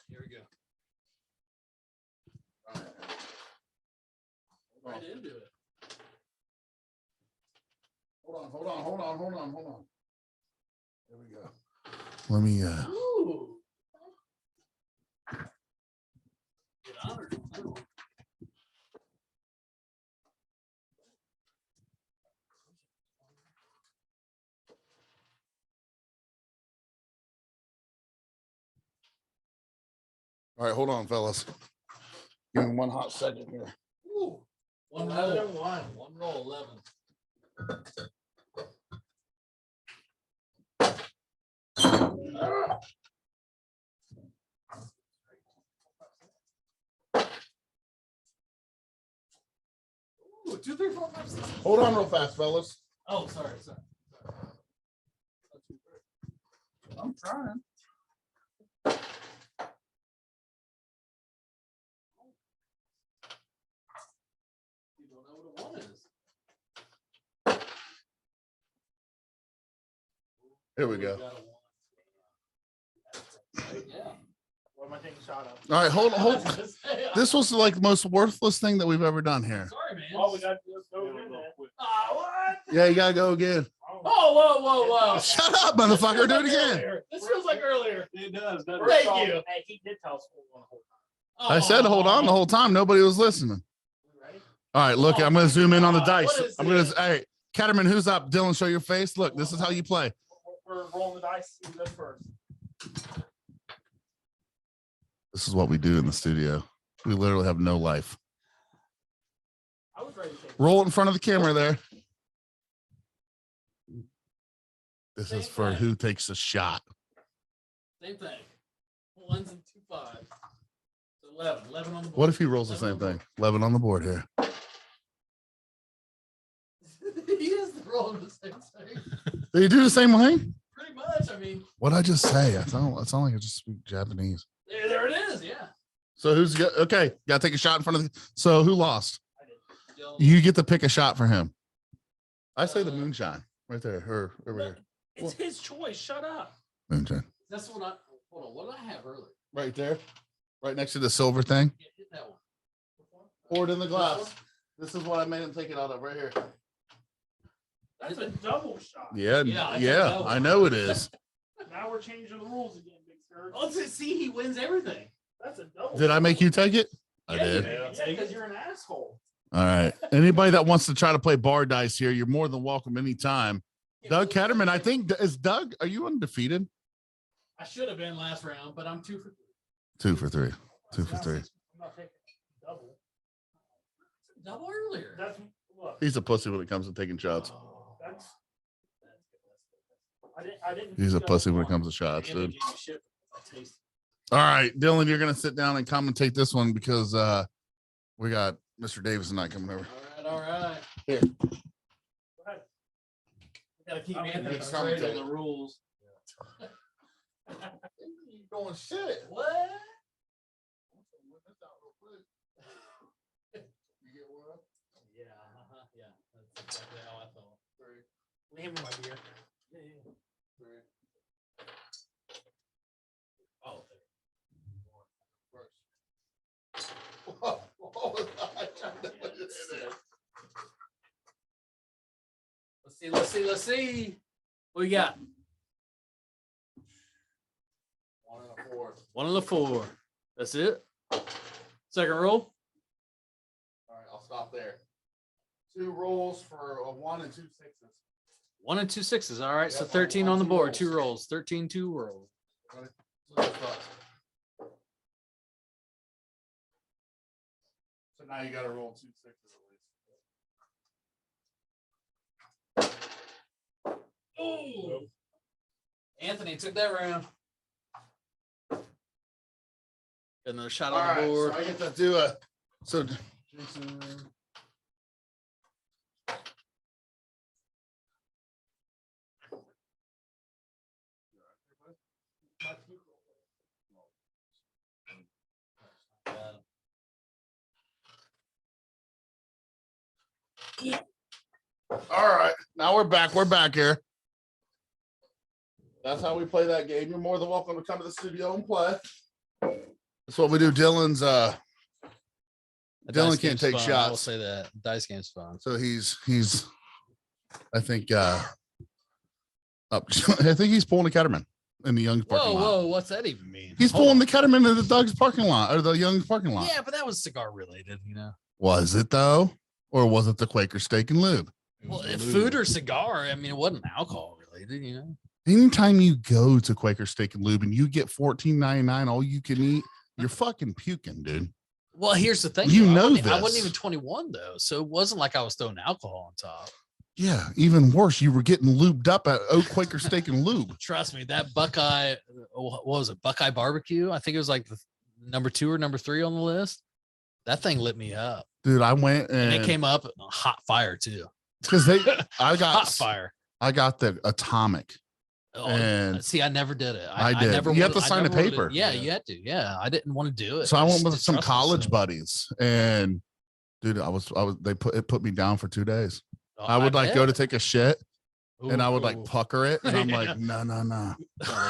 Here we go. Right into it. Hold on. There we go. Let me Ooh. Get honored. all right, hold on, fellas. Give me one hot second here. Ooh. One roll. One roll, 11. Ooh, 2, 3, 4, 5, 6. Hold on real fast, fellas. Oh, sorry. I'm trying. You don't know what a 1 is. Here we go. Got a 1. Yeah. What am I taking a shot of? All right, hold. This was like the most worthless thing that we've ever done here. Sorry, man. Well, we got to just go in there. What? Yeah, you gotta go again. Oh, whoa. Shut up, motherfucker. Do it again. This feels like earlier. It does. Thank you. Hey, he did tell us what we want to hold I said hold on the whole time. Nobody was listening. Ready? All right, look, I'm gonna zoom in on the dice. What is I'm gonna. this? All right, Ketterman, who's up? Dylan, show your face. Look, this is how you play. We're rolling the dice. Who goes first? This is what we do in the studio. We literally have no life. I was ready to take Roll it in front of the camera there. This is for who takes a shot. Same thing. 1s and 2 5s. 11. 11 on the board. What if he rolls the same thing? 11 on the board here. He is rolling the same thing. Did you do the same thing? Pretty much. I mean, What'd I just say? I sound like I just speak Japanese. there it is. Yeah. So who's got, okay? Got to take a shot in front of the. So who lost? Dylan. You get to pick a shot for him. I say the moonshine right there. Her over here. It's his choice. Shut up. Moonshine. That's what I. Hold on. What did I have earlier? Right there. Right next to the silver thing. Yeah, hit that one. Pour it in the glass. This is what I made him take it out of right here. That's a double shot. Yeah, Yeah, yeah, I know it is. Now we're changing the rules again, Big Sir. Oh, see, he wins everything. That's a double. Did I make you take it? I did. Because you're an asshole. All right. Anybody that wants to try to play bar dice here, you're more than welcome anytime. Doug Ketterman, I think is Doug. Are you undefeated? I should have been last round, but I'm 2 for 3. 2 for 3. 2 for 3. I'm not taking double. Double earlier. That's look. He's a pussy when it comes to taking shots. That's. I didn't. He's a pussy when it comes to shots, dude. All right, Dylan, you're gonna sit down and commentate this one because we got Mr. Davis tonight coming over. All right. Here. Gotta keep Anthony Anthony straight straight on on the rules. You going shit? What? Yeah, yeah. That's exactly how I thought. Name my beer. Oh, let's see. What we got? 1 and a 4. 1 and a 4. That's it. Second roll. All right, I'll stop there. 2 rolls for a 1 and 2 sixes. 1 and 2 sixes. All right. So Yep, 13 on on the 2 board. rolls. 2 rolls. 13, 2 rolls. So now you got to roll 2 sixes at least. Oh. Anthony took that round. Got another shot All on the right, board. so I get to do a. So Jason. All right, now we're back. We're back here. That's how we play that game. You're more than welcome to come to the studio and play. That's what we do. Dylan's The Dylan dice can't game's take fun, I will shots. say that. Dice game's fun. so he's I think up I think he's pulling the Ketterman in the Young's parking lot. Whoa, what's that even mean? He's Hold pulling on. the Ketterman in the Doug's parking lot or the Young's parking lot. Yeah, but that was cigar related, you know. Was it though? Or was it the Quaker steak and lube? Well, if food or cigar, I mean, it wasn't alcohol related, you know. Anytime you go to Quaker Steak and Lube and you get $14.99 all you can eat, you're fucking puking, dude. Well, here's the thing. You though. know I wasn't this. even 21 though, so it wasn't like I was throwing alcohol on top. Yeah, even worse, you were getting lubed up at Oak Quaker Steak and Lube. Trust me, that Buckeye, what was it? Buckeye barbecue. I think it was like the number 2 or number 3 on the list. That thing lit me up, Dude, I went and and it came up hot fire too. because I Hot got fire. I got the atomic. Oh, And see, I never did it. I did. never You have wanted- to sign I a never wanted paper. to- yeah, you had to. Yeah, I didn't want to do it. So I went just with didn't some trust college myself. buddies, and dude, I was they put me down for 2 days. Oh, I would like go to bet. take a shit, and I would like Ooh. pucker it, and I'm Yeah. like, no,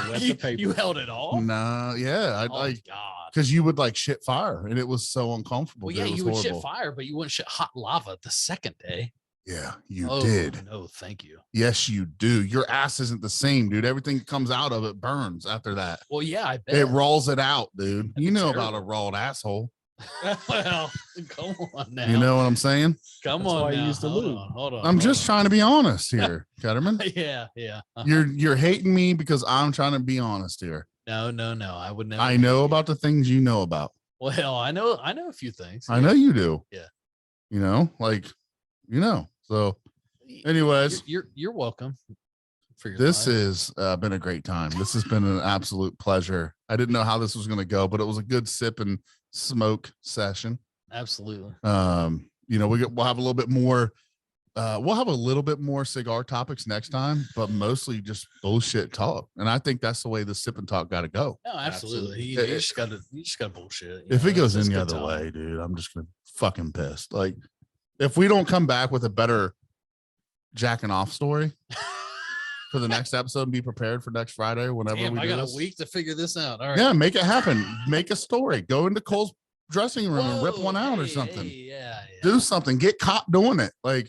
Wet the paper. you held it all. no, yeah, I Oh like God. because you would like shit fire, and it was so uncomfortable. Well, dude. yeah, It was you would horrible. shit fire, but you wouldn't shit hot lava the second day. Yeah, you Oh, did. No, thank you. Yes, you do. Your ass isn't the same, dude. Everything that comes out of it burns after that. Well, yeah, I bet. It rolls it out, dude. That'd You be know about a terrible. rolled asshole. Well, come on now. You know what I'm saying? come That's on why you now. used to Hold lube. on, hold on. I'm hold just on. trying to be honest here, Ketterman. Yeah, yeah. You're hating me because I'm trying to be honest here. No. I would never. I know about the things you know about. Well, I know a few things. I know you do. Yeah. You know, like, you know. So, anyways, You're welcome for your this time. has been a great time. This has been an absolute pleasure. I didn't know how this was going to go, but it was a good sip and smoke session. Absolutely. You know, we'll have a little bit more. We'll have a little bit more cigar topics next time, but mostly just bullshit talk. And I think that's the way the sip and talk got to go. No, absolutely. You Absolutely. just got bullshit. If it goes That's any good other time. way, dude, I'm just gonna fucking pissed. Like, if we don't come back with a better jacking off story for the next episode and be prepared for next Friday, whenever Damn, we I do got this. a week to figure this out. All right. Yeah, make it happen. Make a story. Go into Cole's dressing room and rip Whoa, one out or hey, something. hey, yeah. Do something. Get caught doing it. Like,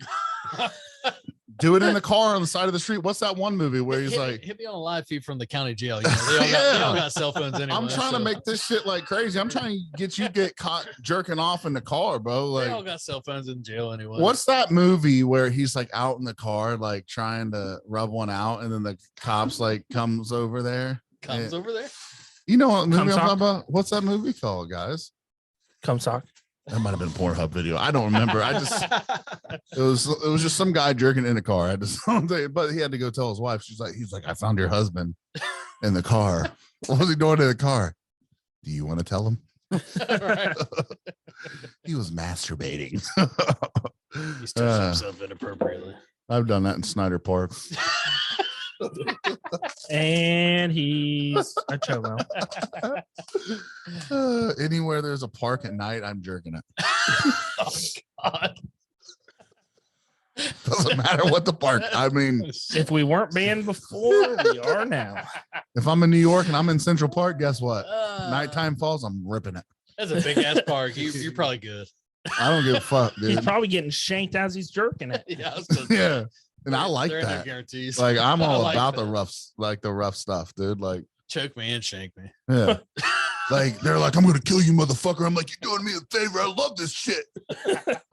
Do it in the car on the side of the street. What's that one movie where he's hit, like, hit me on a live feed from the county jail. You know, they all got cell phones anyway. I'm trying to make this shit like crazy. I'm trying to get caught jerking off in the car, bro. They all Like, got cell phones in jail anyway. what's that movie where he's like out in the car, like trying to rub one out, and then the cops like comes over there? comes Yeah. over there? You know what movie Come I'm Sock? talking about? What's that movie called, guys? Come sock. That might have been a Pornhub video. I don't remember. It was just some guy jerking in the car. I just but he had to go tell his wife. He's like, I found your husband in the car. What was he doing in the car? Do you want to tell him? Right. He was masturbating. He's touching himself inappropriately. I've done that in Snyder Park. And he's a chomo. Anywhere there's a park at night, I'm jerking it. Oh God. Doesn't matter what the park. I mean, If we weren't banned before, we are now. if I'm in New York and I'm in Central Park, guess what? Uh, Nighttime falls, I'm ripping it. That's a big ass park. You're probably good. I don't give a fuck, He's dude. probably getting shanked as he's jerking it. Yeah, I was gonna say, Yeah. And I like there are no that. guarantees. Like, I'm I all like about that. the rough stuff, dude. Like, Choke me and shank me. yeah. Like, they're like, I'm gonna kill you, motherfucker. I'm like, you're doing me a favor. I love this shit.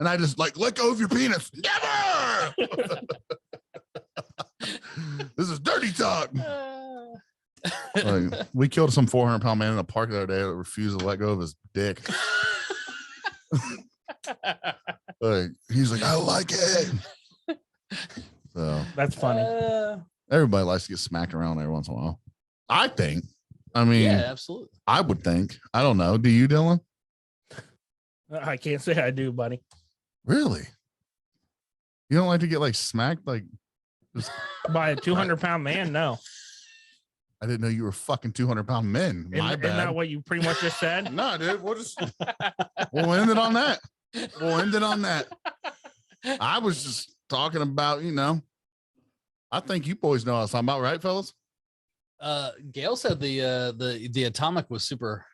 And I just like, let go of your penis. Never. This is dirty talk. Like, we killed some 400-pound man in a park the other day that refused to let go of his dick. Like, he's like, I like it. So That's funny. everybody likes to get smacked around every once in a while. I think. I mean, Yeah, absolutely. I would think. I don't know. Do you, Dylan? I can't say I do, buddy. Really? You don't like to get like smacked? Like, By a 200-pound man, no. I didn't know you were fucking 200-pound men. My Isn't that bad. what you pretty much just said? No, dude. We'll end it on that. We'll end it on that. I was just talking about, I think you boys know what I was talking about, right, fellas? Gail said the atomic was super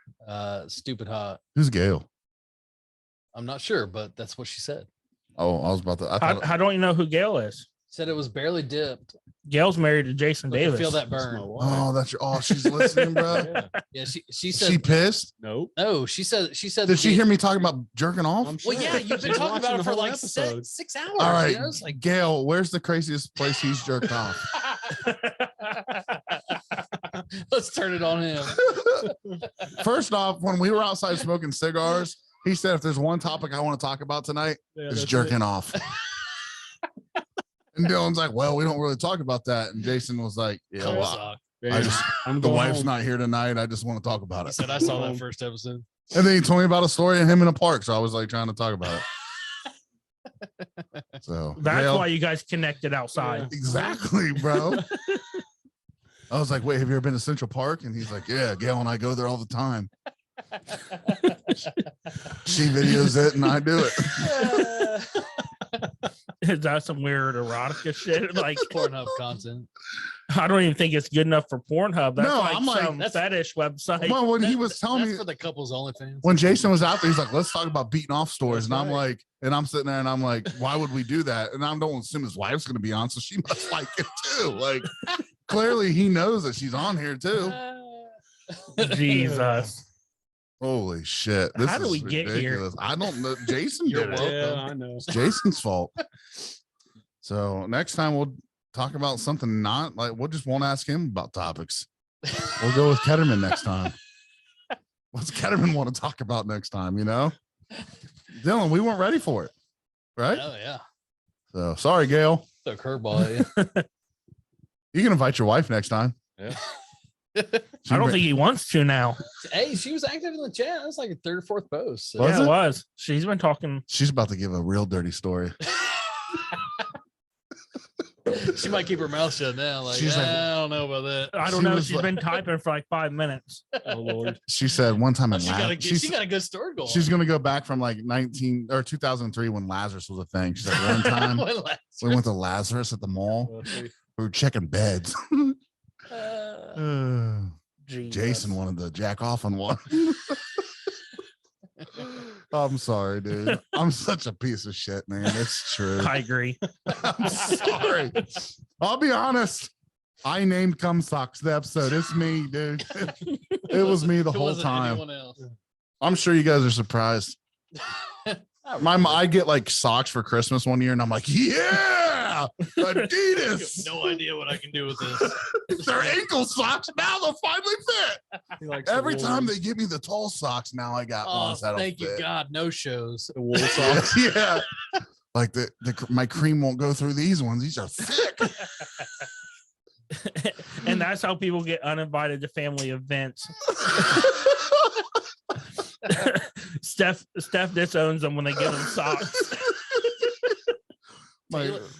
stupid hot. Who's Gail? I'm not sure, but that's what she said. Oh, I was about to. I thought, How don't you know who Gail is? Said it was barely dipped. Gail's married to Jason But you Davis. feel that burn. oh, that's your. Oh, she's listening, bro. Yeah, she Is said she pissed? Nope. no. She said Did she hear me talking about jerking off? I'm Well, sure. yeah, you've been She's talking about watching it the for whole like episode. 6 hours. All right, you know? It's like Gail, where's the craziest place he's jerked off? let's turn it on him. First off, when we were outside smoking cigars, he said, if there's one topic I want to talk about tonight, Yeah, it's that's jerking it. off. And Dylan's like, well, we don't really talk about that. And Jason was like, yeah, Come well, suck. I Damn, just, I'm the going wife's home. not here tonight. I just want to talk about He it. said I saw that first episode. And then he told me about a story of him in a park. So I was like trying to talk about it. So That's Gail, why you guys connected outside. exactly, bro. I was like, wait, have you ever been to Central Park? And he's like, yeah, Gail and I go there all the time. She videos it and I do it. Is that some weird erotica shit? Like, Pornhub content. I don't even think it's good enough for Pornhub. That's No, like I'm like, some fetish website. Well, when he was telling That's me for the couples OnlyFans. when Jason was out there, he's like, let's talk about beating off stores. That's And I'm right. like, and I'm sitting there and I'm like, why would we do that? And I don't assume his wife's going to be on. So she must like it too. Like, clearly he knows that she's on here too. Jesus. Holy shit. This How do is we get here? ridiculous. I don't know. Jason You're did it. welcome. Yeah, I know. It's Jason's fault. So next time we'll talk about something not like we'll just won't ask him about topics. We'll go with Ketterman next time. What's Ketterman want to talk about next time? Dylan, we weren't ready for it, right? Oh yeah. So sorry, Gail. The curveball. Yeah. You can invite your wife next time. Yeah. I don't think he wants to now. Hey, she was active in the chat. It was like a third or fourth post. So. Was Yeah, it? it was. She's been talking. She's about to give a real dirty story. She might keep her mouth shut now. Like, She's like- I don't know about that. I don't She know. was She's like- been typing for like 5 minutes. Oh Lord. She said one time in She got, a, Lazarus. she got a good story going. She's gonna go back from like 19 or 2003 when Lazarus was a thing. She's like, one time When last- we went to Lazarus at the mall. Well, see, We were checking beds. Uh, Jesus. Jason wanted to jack off on one. I'm sorry, dude. I'm such a piece of shit, man. It's true. I agree. I'm sorry. I'll be honest. I named cum socks the episode. It's me, dude. It was me the It whole wasn't time. anyone else. I'm sure you guys are surprised. I get like socks for Christmas one year, and I'm like, yeah, Adidas. No idea what I can do with this. They're ankle socks. Now they'll finally fit. He likes the Every time wool- they give me the tall socks, now I got Oh, ones that'll thank you, fit. God. No shows. the wool socks. Yeah. Like my cream won't go through these ones. These are thick. And that's how people get uninvited to family events. Steph disowns them when they give them socks.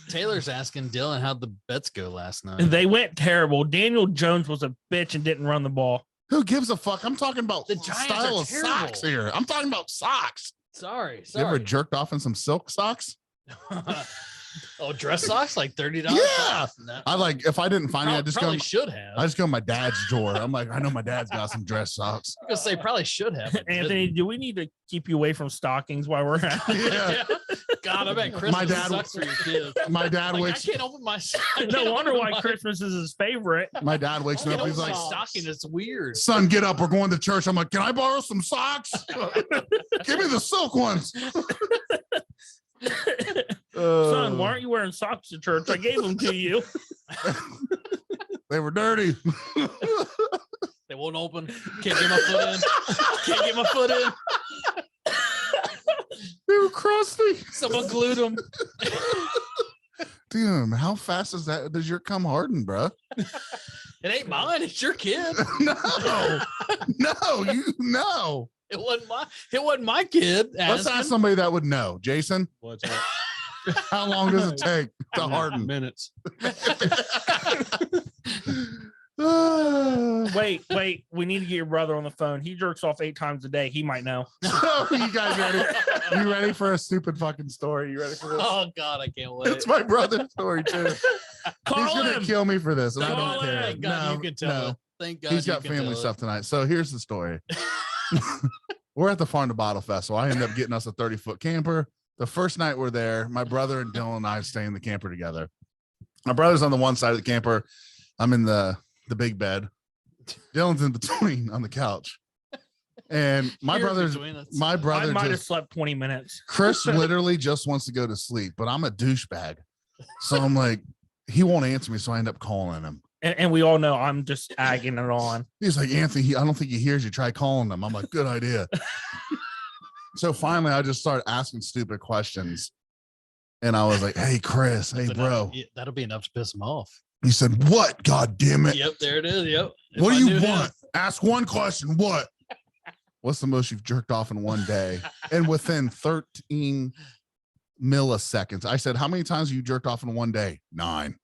Taylor's asking Dylan how'd the bets go last night. And they went terrible. Daniel Jones was a bitch and didn't run the ball. Who gives a fuck? I'm talking about The the Giants style are of socks terrible. here. I'm talking about socks. Sorry. You ever jerked off in some silk socks? Oh, dress socks like $30. Yeah. No. I like if I didn't find it, I just go. Probably should have. I just go to my dad's drawer. I'm like, I know my dad's got some dress socks. I was gonna say probably should have. but Anthony, do we need to keep you away from stockings while we're at didn't. Yeah. God, I bet Christmas My dad- sucks for your kids. My dad Like, I wakes. can't open my. No wonder why Christmas is his favorite. My dad wakes me up. He's my like, stocking. It's weird. "Son, get up. We're going to church." I'm like, "Can I borrow some socks? Give me the silk ones." Son, why aren't you wearing socks to church? I gave them to you. They were dirty. They won't open. Can't get my foot in. Can't get my foot in. They were crusty. Someone glued them. Damn, how fast does your cum harden, bro? It ain't mine. It's your kid. No, no. It wasn't my kid. Let's asking. ask somebody that would know. Jason, What's up? how long does it take to harden? Minutes. Wait. We need to get your brother on the phone. He jerks off 8 times a day. He might know. You guys ready? You ready for a stupid fucking story? You ready for this? Oh God, I can't wait. It's my brother's story too. He's Call gonna him. kill me for this, and I Call don't care. Thank God you can tell it. Thank God He's you got can family tell stuff tonight. So here's the story. We're at the Farm to Bottle Festival. I ended up getting us a 30-foot camper. The first night we're there, my brother and Dylan and I stay in the camper together. My brother's on the one side of the camper. I'm in the big bed. Dylan's in between on the couch. And my Here brother's between us. my I brother might have just slept 20 minutes. Chris literally just wants to go to sleep, but I'm a douchebag. So I'm like, he won't answer me. So I end up calling him. And we all know I'm just agging it on. He's like, Anthony, I don't think he hears you. Try calling him. I'm like, good idea. So finally, I just started asking stupid questions. And I was like, hey, Chris, hey, That's bro. enough- yeah, that'll be enough to piss him off. He said, what? God damn it. Yep, there it is. Yep. If What I do knew you him- want? Ask one question. What? What's the most you've jerked off in one day? And within 13 milliseconds, I said, how many times have you jerked off in one day? 9.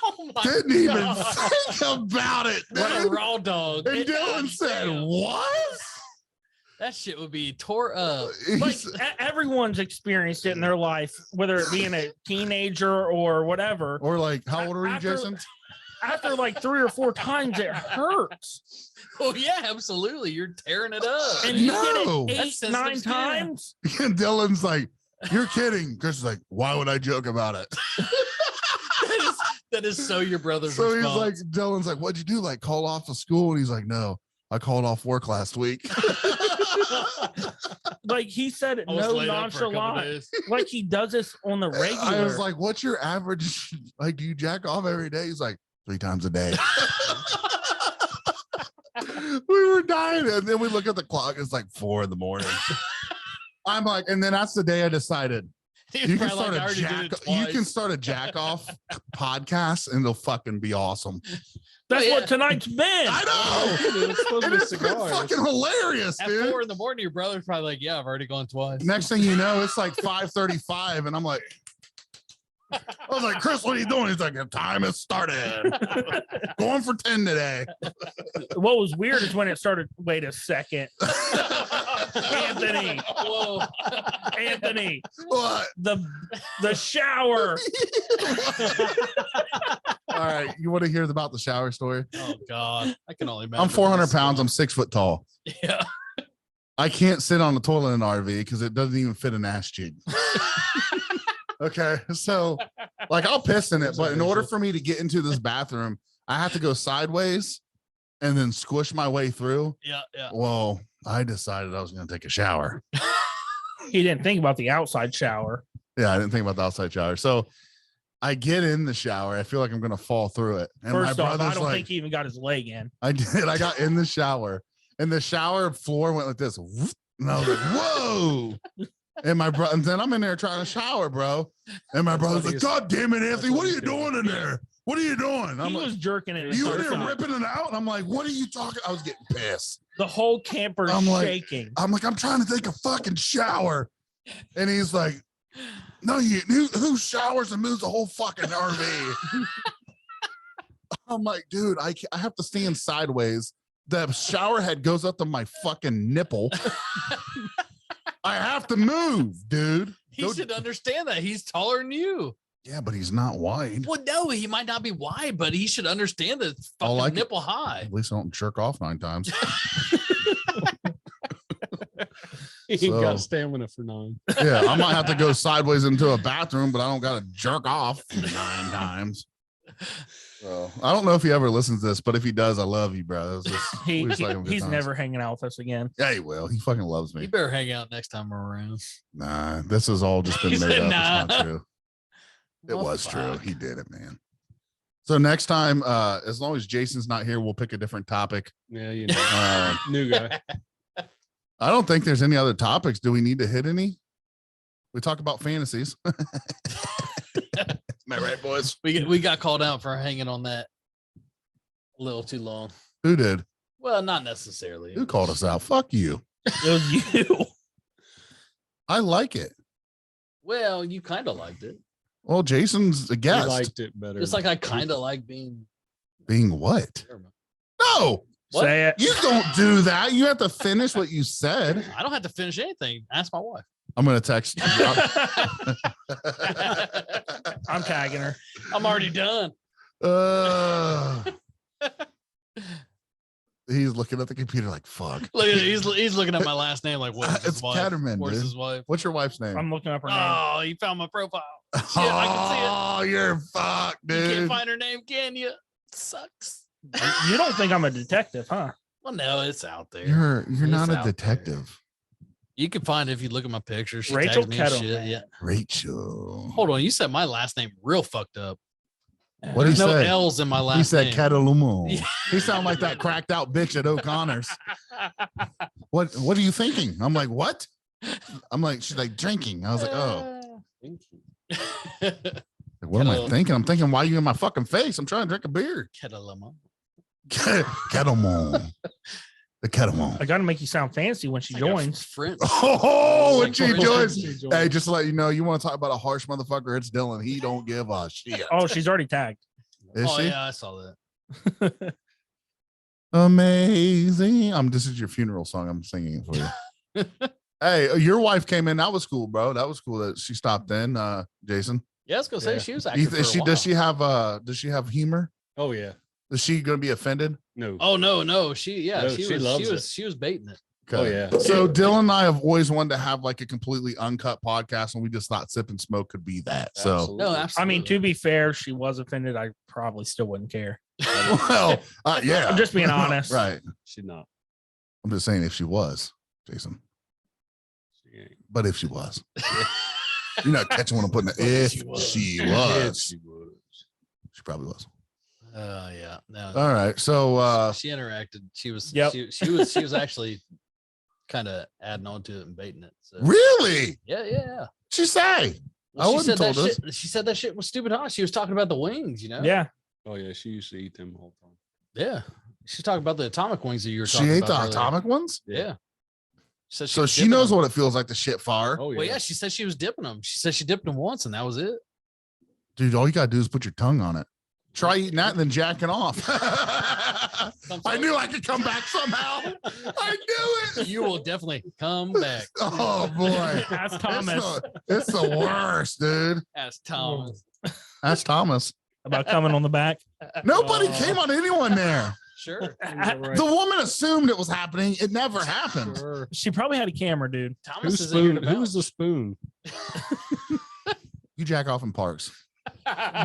Oh my Didn't even God. think about it. What a dude. raw dog. And Dylan said, Damn. what? That shit would be tore up. Like He's- everyone's experienced it in their life, whether it be in a teenager or whatever. or like, how old are you, After- Jason? After like 3 or 4 times, it hurts. Oh yeah, absolutely. You're tearing it up. And you No. get That's it 8, 9 sensitive skin. times. And Dylan's like, you're kidding. Chris is like, why would I joke about it? that is so your brother's So he's like, response. Dylan's like, what'd you do? Like, call off of school? And he's like, no, I called off work last week. Like he said it I was no laid up for a couple nonchalant. days. Like he does this on the regular. I was like, what's your average? Like, do you jack off every day? He's like, 3 times a day. We were dying. And then we look at the clock. It's like 4 a.m. I'm like, and then that's the day I decided He was you can probably start like, I a already did jack. it You can twice. start a jack off podcast, and it'll fucking be awesome. That's Oh, yeah. what tonight's been. I know. It's supposed to And be it's been cigars. fucking hilarious, At dude. 4 in the morning, your brother's probably like, yeah, I've already gone twice. Next thing you know, it's like 5:35, and I'm like, I was like, Chris, what are you doing? He's like, the time has started. Going for 10 today. What was weird is when it started. Wait a second, Anthony. Whoa. Anthony, What? the shower. All right, you want to hear about the shower story? Oh God. I can only imagine. I'm 400 this pounds. one. I'm 6 foot tall. Yeah. I can't sit on the toilet in an RV because it doesn't even fit an ass cheek. Okay. So like I'll piss in it, but in order for me to get into this bathroom, I have to go sideways and then squish my way through. Yeah, yeah. Well, I decided I was going to take a shower. He didn't think about the outside shower. Yeah, I didn't think about the outside shower. So I get in the shower. I feel like I'm going to fall through it. And First my off, I brother's don't like, think he even got his leg in. I did. I got in the shower and the shower floor went like this. Whoop, and I was like, whoa. And my brother, and then I'm in there trying to shower, bro. And my brother's like, God damn it, Anthony, what are you doing in there? What are you doing? I'm He like, was jerking it. you in the there whole time. ripping it out? And I'm like, what are you talking? I was getting pissed. The whole camper I'm like- shaking. I'm like, I'm trying to take a fucking shower. And he's like, no, who showers and moves the whole fucking RV? I'm like, dude, I have to stand sideways. The shower head goes up to my fucking nipple. I have to move, dude. He should understand that. He's taller than you. Yeah, but he's not wide. Well, no, he might not be wide, but he should understand that it's I fucking like it. nipple high. At least I don't jerk off 9 times. He So- got stamina for 9. Yeah, I might have to go sideways into a bathroom, but I don't got to jerk off 9 times. So I don't know if he ever listens to this, but if he does, I love you, bro. It's just- we just like having good He's times. never hanging out with us again. Yeah, he will. He fucking loves You me. better hang out next time we're around. Nah, this has all just been He made said, up. It's "Nah." not true. It Well, was true. fuck. He did it, man. So next time, as long as Jason's not here, we'll pick a different topic. Yeah, you know, new guy. I don't think there's any other topics. Do we need to hit any? We talk about fantasies. Am I right, boys? We got called out for hanging on that a little too long. Who did? Well, not necessarily. Who called us out? Fuck you. It was you. I like it. Well, you kind of liked it. Well, Jason's a He guest. liked it better. Just like I kind of like being. Being what? Never mind. No, What? Say it. you don't do that. You have to finish what you said. I don't have to finish anything. Ask my wife. I'm going to text you. I'm tagging her. I'm already done. He's looking at the computer like, fuck. Look at he's looking at my last name like, where's It's his wife? Ketterman, Where's dude. his wife? What's your wife's name? I'm looking up her name. Oh, you found my profile. Shit, I can see it. Oh, you're fucked, You can't dude. find her name, can you? Sucks. You don't think I'm a detective, huh? Well, no, it's out there. You're It's not a out there. detective. You can find it if you look at my picture. She Rachel tagged me and shit. Kettleman. Yeah. Rachel. Hold on. You said my last name real fucked up. What did There's he no say? L's in my last He said name. Catalumo. Yeah. He sounded like that cracked out bitch at O'Connor's. What are you thinking? I'm like, what? I'm like, she's like drinking. I was like, oh. Like, what am I Kettle- thinking? I'm thinking, why are you in my fucking face? I'm trying to drink a beer. Kettleman. Kettlemon. The Kettlemon. I got to make you sound fancy when she Like a joins. French. Oh, when Like she French joins. people. Hey, just to let you know, you want to talk about a harsh motherfucker? It's Dylan. He don't give a shit. Oh, she's already tagged. Is Oh she? yeah, I saw that. Amazing. This is your funeral song. I'm singing it for you. Hey, your wife came in. That was cool, bro. That was cool that she stopped in. Jason. Yeah, I was gonna say Yeah. she was You active. th- does she have humor? Oh yeah. Is she gonna be offended? No. Oh no, she No, she she was loves she was baiting it. Oh yeah. So Dylan and I have always wanted to have like a completely uncut podcast, and we just thought Sip and Smoke could be that. So Absolutely. No, I absolutely. mean, to be fair, she was offended. I probably still wouldn't care. well, yeah. I'm just being honest. Right. She's not. I'm just saying if she was, Jason. She ain't. But if she was. You're not catching what I'm putting. If she was. If she was. She probably was. Oh yeah. No. All right. So she interacted. She was Yep. she was actually kind of adding on to it and baiting it. So really? yeah. She say. I She wouldn't said that told us. shit. She said that shit was stupid hot. She was talking about the wings, you know? Yeah. Oh yeah. She used to eat them all the time. Yeah. She's talking about the atomic wings that you were She talking ate about. the earlier. atomic ones? Yeah. Said So was she dipping knows them. what it feels like to shit fire. Oh yeah. Well, yeah, she said she was dipping them. She said she dipped them once and that was it. Dude, all you gotta do is put your tongue on it. Try eating that and then jacking off. I knew I could come back somehow. I knew it. You will definitely come back. Oh boy. Ask Thomas It's the worst, dude. Ask Thomas. That's Thomas. about coming on the back. Nobody Oh. came on anyone there. Sure. The woman assumed it was happening. It never happened. Sure. She probably had a camera, dude. Thomas Who's is in here spoon? to Who's the vouch. spoon? You jack off in parks.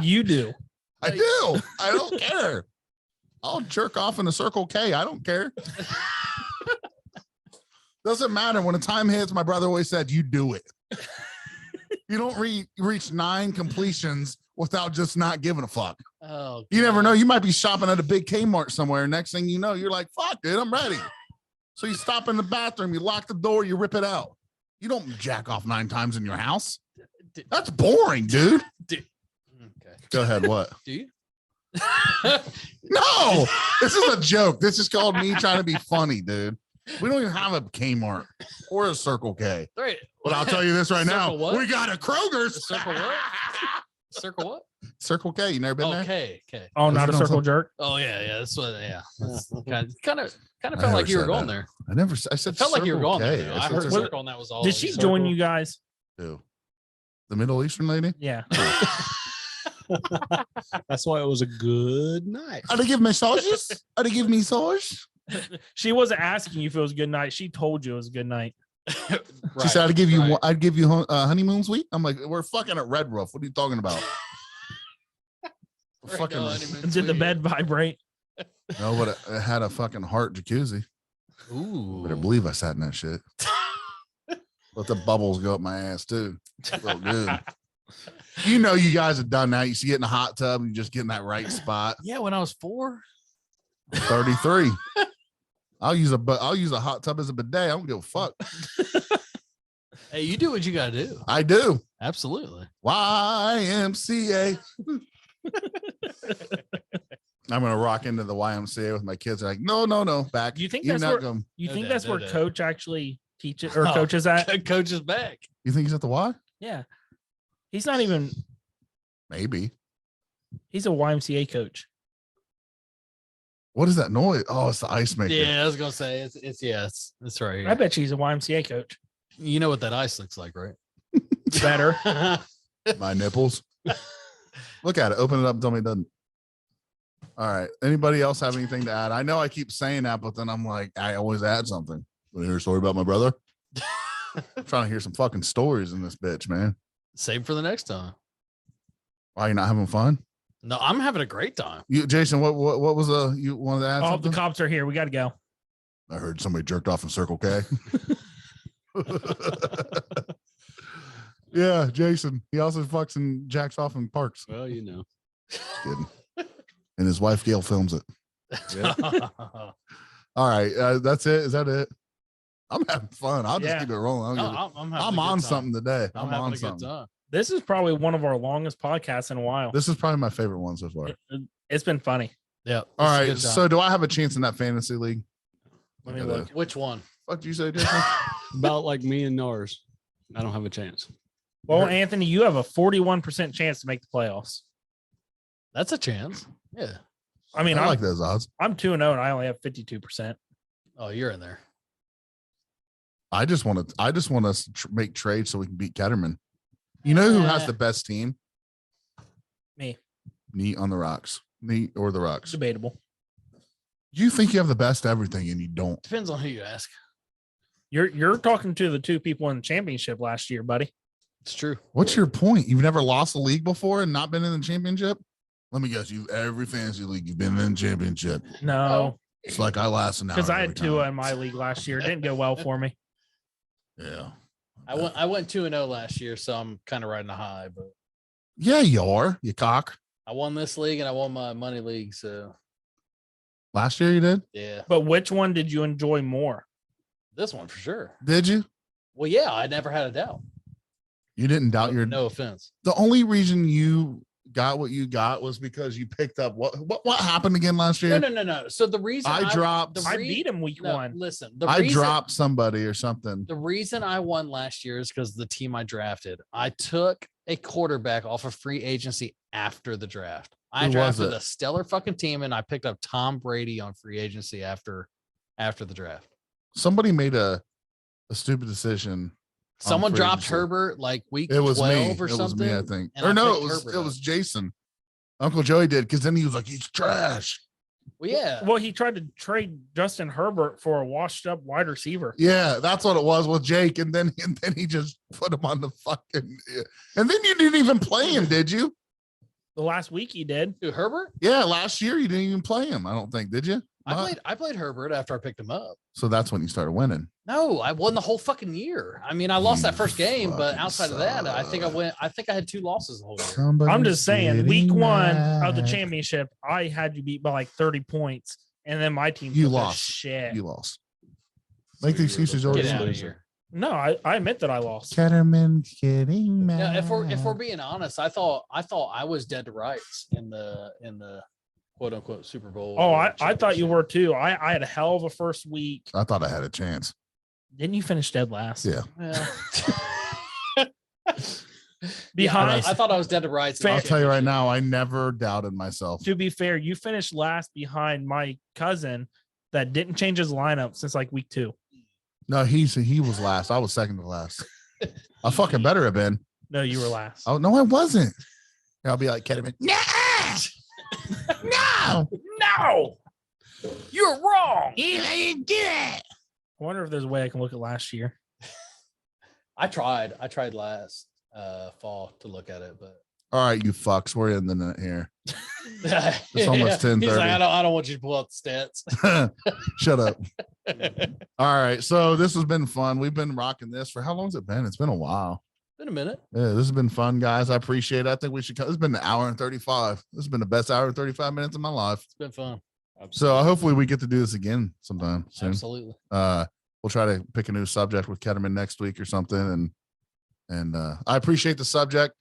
You do. I do. I don't care. I'll jerk off in a Circle K. I don't care. Doesn't matter. When the time hits, my brother always said, you do it. You don't reach 9 completions without just not giving a fuck. Oh, You never God. know. You might be shopping at a big Kmart somewhere. Next thing you know, you're like, fuck, dude, I'm ready. So you stop in the bathroom, you lock the door, you rip it out. You don't jack off 9 times in your house. D- That's boring, dude. Okay. Go ahead. What? Do you? No, this is a joke. This is called me trying to be funny, dude. We don't even have a Kmart or a Circle K. Right. But I'll tell you this right now. Circle what? We got a Kroger's. Circle what? Circle what? Circle K. You never been there? Okay. Oh, That's not a what I'm circle saying. jerk. Oh yeah. That's what. Yeah. Kind of I felt never like you were said going that. there. I said It felt like you were Circle going K. there. I I said heard Circle circle, and that was all. Did it she was. join you guys? K. The Middle Eastern lady? Yeah. That's why it was a good night. Are they give massages? Are they give massage? She wasn't asking you if it was a good night. She told you it was a good night. She said, I'd give you right. I'd give you honeymoon suite. I'm like, we're fucking at Red Roof. What are you talking about? Right, fucking no, honeymoon Did the suite. bed vibrate? no, but it had a fucking heart jacuzzi. Ooh. Better believe I sat in that shit. Let the bubbles go up my ass too. Felt good. You know, you guys have done that. You see, get in a hot tub and you just get in that right spot. Yeah, when I was 4. 33. I'll use a hot tub as a bidet. I don't give a fuck. Hey, you do what you gotta do. I do. Absolutely. YMCA. I'm gonna rock into the YMCA with my kids. They're like, no, back. Do you think You're that's not where going. you No think doubt, that's no where doubt. coach actually teaches or Oh. coaches at? Coach is back. You think he's at the Y? Yeah. He's not even Maybe. he's a YMCA coach. What is that noise? Oh, it's the ice maker. Yeah, I was gonna say it's right I here. bet she's a YMCA coach. You know what that ice looks like, right? Better. My nipples. Look at it. Open it up. Tell me it doesn't. All right. Anybody else have anything to add? I know I keep saying that, but then I'm like, I always add something. Want to hear a story about my brother? I'm trying to hear some fucking stories in this bitch, man. Save for the next time. Why you not having fun? No, I'm having a great time. You, Jason, what was you wanted to add Oh, something? the cops are here. We got to go. I heard somebody jerked off in Circle K. Yeah, Jason. He also fucks and jacks off in parks. Well, you know. Just kidding. And his wife Gail films it. Yeah. All right, that's it. Is that it? I'm having fun. I'll just Yeah. keep it rolling. No, I'm, having a good on time. something today. I'm I'm having on a good something. time. This is probably one of our longest podcasts in a while. This is probably my favorite one so far. It's been funny. Yeah. All it's a right. good time. So do I have a chance in that fantasy league? Let me Gotta- look. Which one? What did you say, Jason? About like me and ours. I don't have a chance. Well, Anthony, you have a 41% chance to make the playoffs. That's a chance. Yeah. I mean, I I'm like those odds. I'm 2-0 and I only have 52%. Oh, you're in there. I just want to make trades so we can beat Ketterman. You know who has Eh. the best team? Me. Neat on the rocks. Neat or the rocks. Debatable. You think you have the best everything and you don't. Depends on who you ask. You're talking to the two people in the championship last year, buddy. It's true. What's your point? You've never lost a league before and not been in the championship? Let me guess. Every fantasy league you've been in the championship. No, It's like I lasted now. because I had Tua in my league last year. It didn't go well for me. Yeah. I went 2-0 last year, so I'm kind of riding a high, but Yeah, you are. You cock. I won this league and I won my money league, so Last year you did? yeah. But which one did you enjoy more? This one for sure. Did you? Well, yeah, I never had a doubt. You didn't doubt your No offense. the only reason you got what you got was because you picked up what happened again last year? No. So the reason I dropped the I re- beat him week no, one. Listen, the I reason, dropped somebody or something. The reason I won last year is because the team I drafted. I took a quarterback off of free agency after the draft. I Who was drafted it? a stellar fucking team, and I picked up Tom Brady on free agency after the draft. Somebody made a stupid decision. Someone free dropped agency. Herbert like week It was 12 me. or It was something. me, I think. and Or I no, picked it Herbert was up. Jason. Uncle Joey did because then he was like, he's trash. Well, yeah. Well, he tried to trade Justin Herbert for a washed up wide receiver. Yeah, that's what it was with Jake, and then he just put him on the fucking. And then you didn't even play him, did you? The last week he did. Dude, Herbert? Yeah, last year you didn't even play him. I don't think, did you? I played Herbert after I picked him up. So that's when you started winning. No, I won the whole fucking year. I mean, I lost that first game, but fucking outside of that, I think I had 2 losses the whole year. I'm just saying, week 1 of the championship, I had you beat by like 30 points, and then my team You took a lost. shit. You lost. Make the excuses. Get Already. out of here. No, I admit that I lost. Ketterman's getting mad. Yeah, if we're being honest, I thought I was dead to rights in the quote unquote Super Bowl. Oh, I thought you were too. I had a hell of a first week. I thought I had a chance. Didn't you finish dead last? Yeah. Yeah. Behind. I thought I was dead to rights. I'll tell you right now, I never doubted myself. To be fair, you finished last behind my cousin that didn't change his lineup since like week 2. No, he was last. I was second to last. I fucking better have been. No, you were last. Oh no, I wasn't. I'll be like Ketterman. No, no, No, you're wrong. you didn't do it. I wonder if there's a way I can look at last year. I tried last fall to look at it, but All right, you fucks. We're in the net here. it's almost 10:30. He's like, I don't want you to pull out the stats. Shut up. All right, so this has been fun. We've been rocking this for how long has it been? It's been a while. Been a minute. Yeah, this has been fun, guys. I appreciate it. I think we should. It's been an hour and 35. This has been the best hour and 35 minutes of my life. It's been fun. So hopefully we get to do this again sometime soon. Absolutely. We'll try to pick a new subject with Ketterman next week or something. And I appreciate the subject,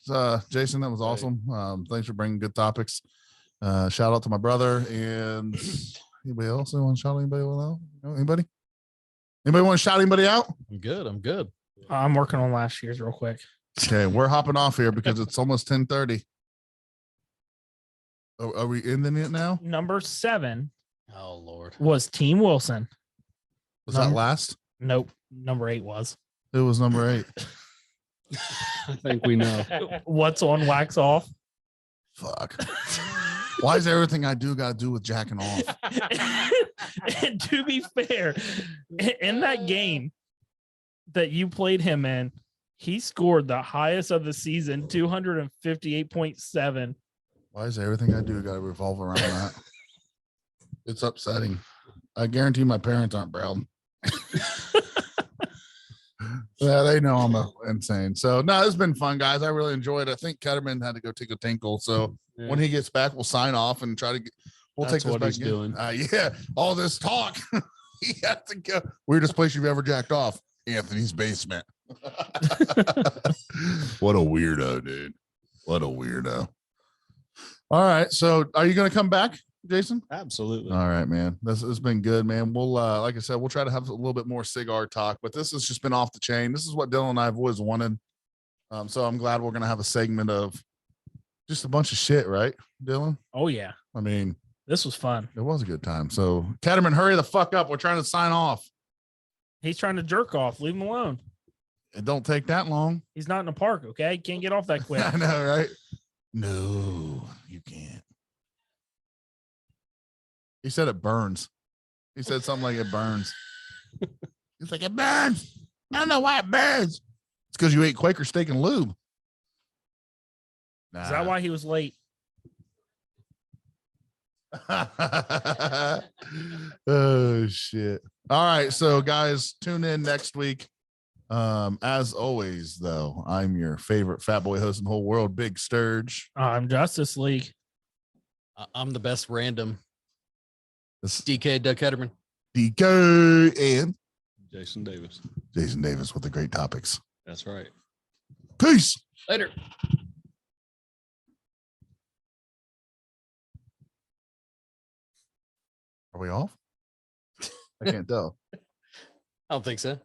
Jason. That was awesome. Thanks for bringing good topics. Shout out to my brother and anybody else. Want to shout anybody out? Anybody? Anybody want to shout anybody out? I'm good. I'm working on last year's real quick. Okay, we're hopping off here because it's almost 10:30. Are we ending it now? Number 7 Oh Lord. was Team Wilson. Was that last? Nope. Number 8 was. It was number 8. I think we know. What's on, wax off. Fuck. Why is everything I do got to do with jacking off? And to be fair, in that game that you played him in, he scored the highest of the season, 258.7. Why is everything I do got to revolve around that? It's upsetting. I guarantee my parents aren't proud. Yeah, they know I'm insane. So no, it's been fun, guys. I really enjoyed it. I think Ketterman had to go take a tinkle. So Yeah. when he gets back, we'll sign off and try to get. We'll That's take this what back he's again. doing. Yeah, all this talk. He has to go. Weirdest place you've ever jacked off? Anthony's basement. What a weirdo, dude. What a weirdo. All right. So are you going to come back, Jason? Absolutely. All right, man. This has been good, man. We'll like I said, we'll try to have a little bit more cigar talk, but this has just been off the chain. This is what Dylan and I have always wanted. So I'm glad we're gonna have a segment of just a bunch of shit, right, Dylan? Oh, yeah. I mean, This was fun. it was a good time. So Ketterman, hurry the fuck up. We're trying to sign off. He's trying to jerk off. Leave him alone. It don't take that long. He's not in a park, okay? Can't get off that quick. I know, right? No, you can't. He said it burns. He said something like it burns. He's like, it burns. I don't know why it burns. It's because you ate Quaker steak and lube. Is that why he was late? Oh shit. All right. So guys, tune in next week. As always, though, I'm your favorite fat boy host in the whole world, Big Sturge. I'm Justice League. I'm the best random. This is DK Doug Ketterman. DK and Jason Davis. Jason Davis with the great topics. That's right. Peace. Later. Are we off? I can't tell. I don't think so.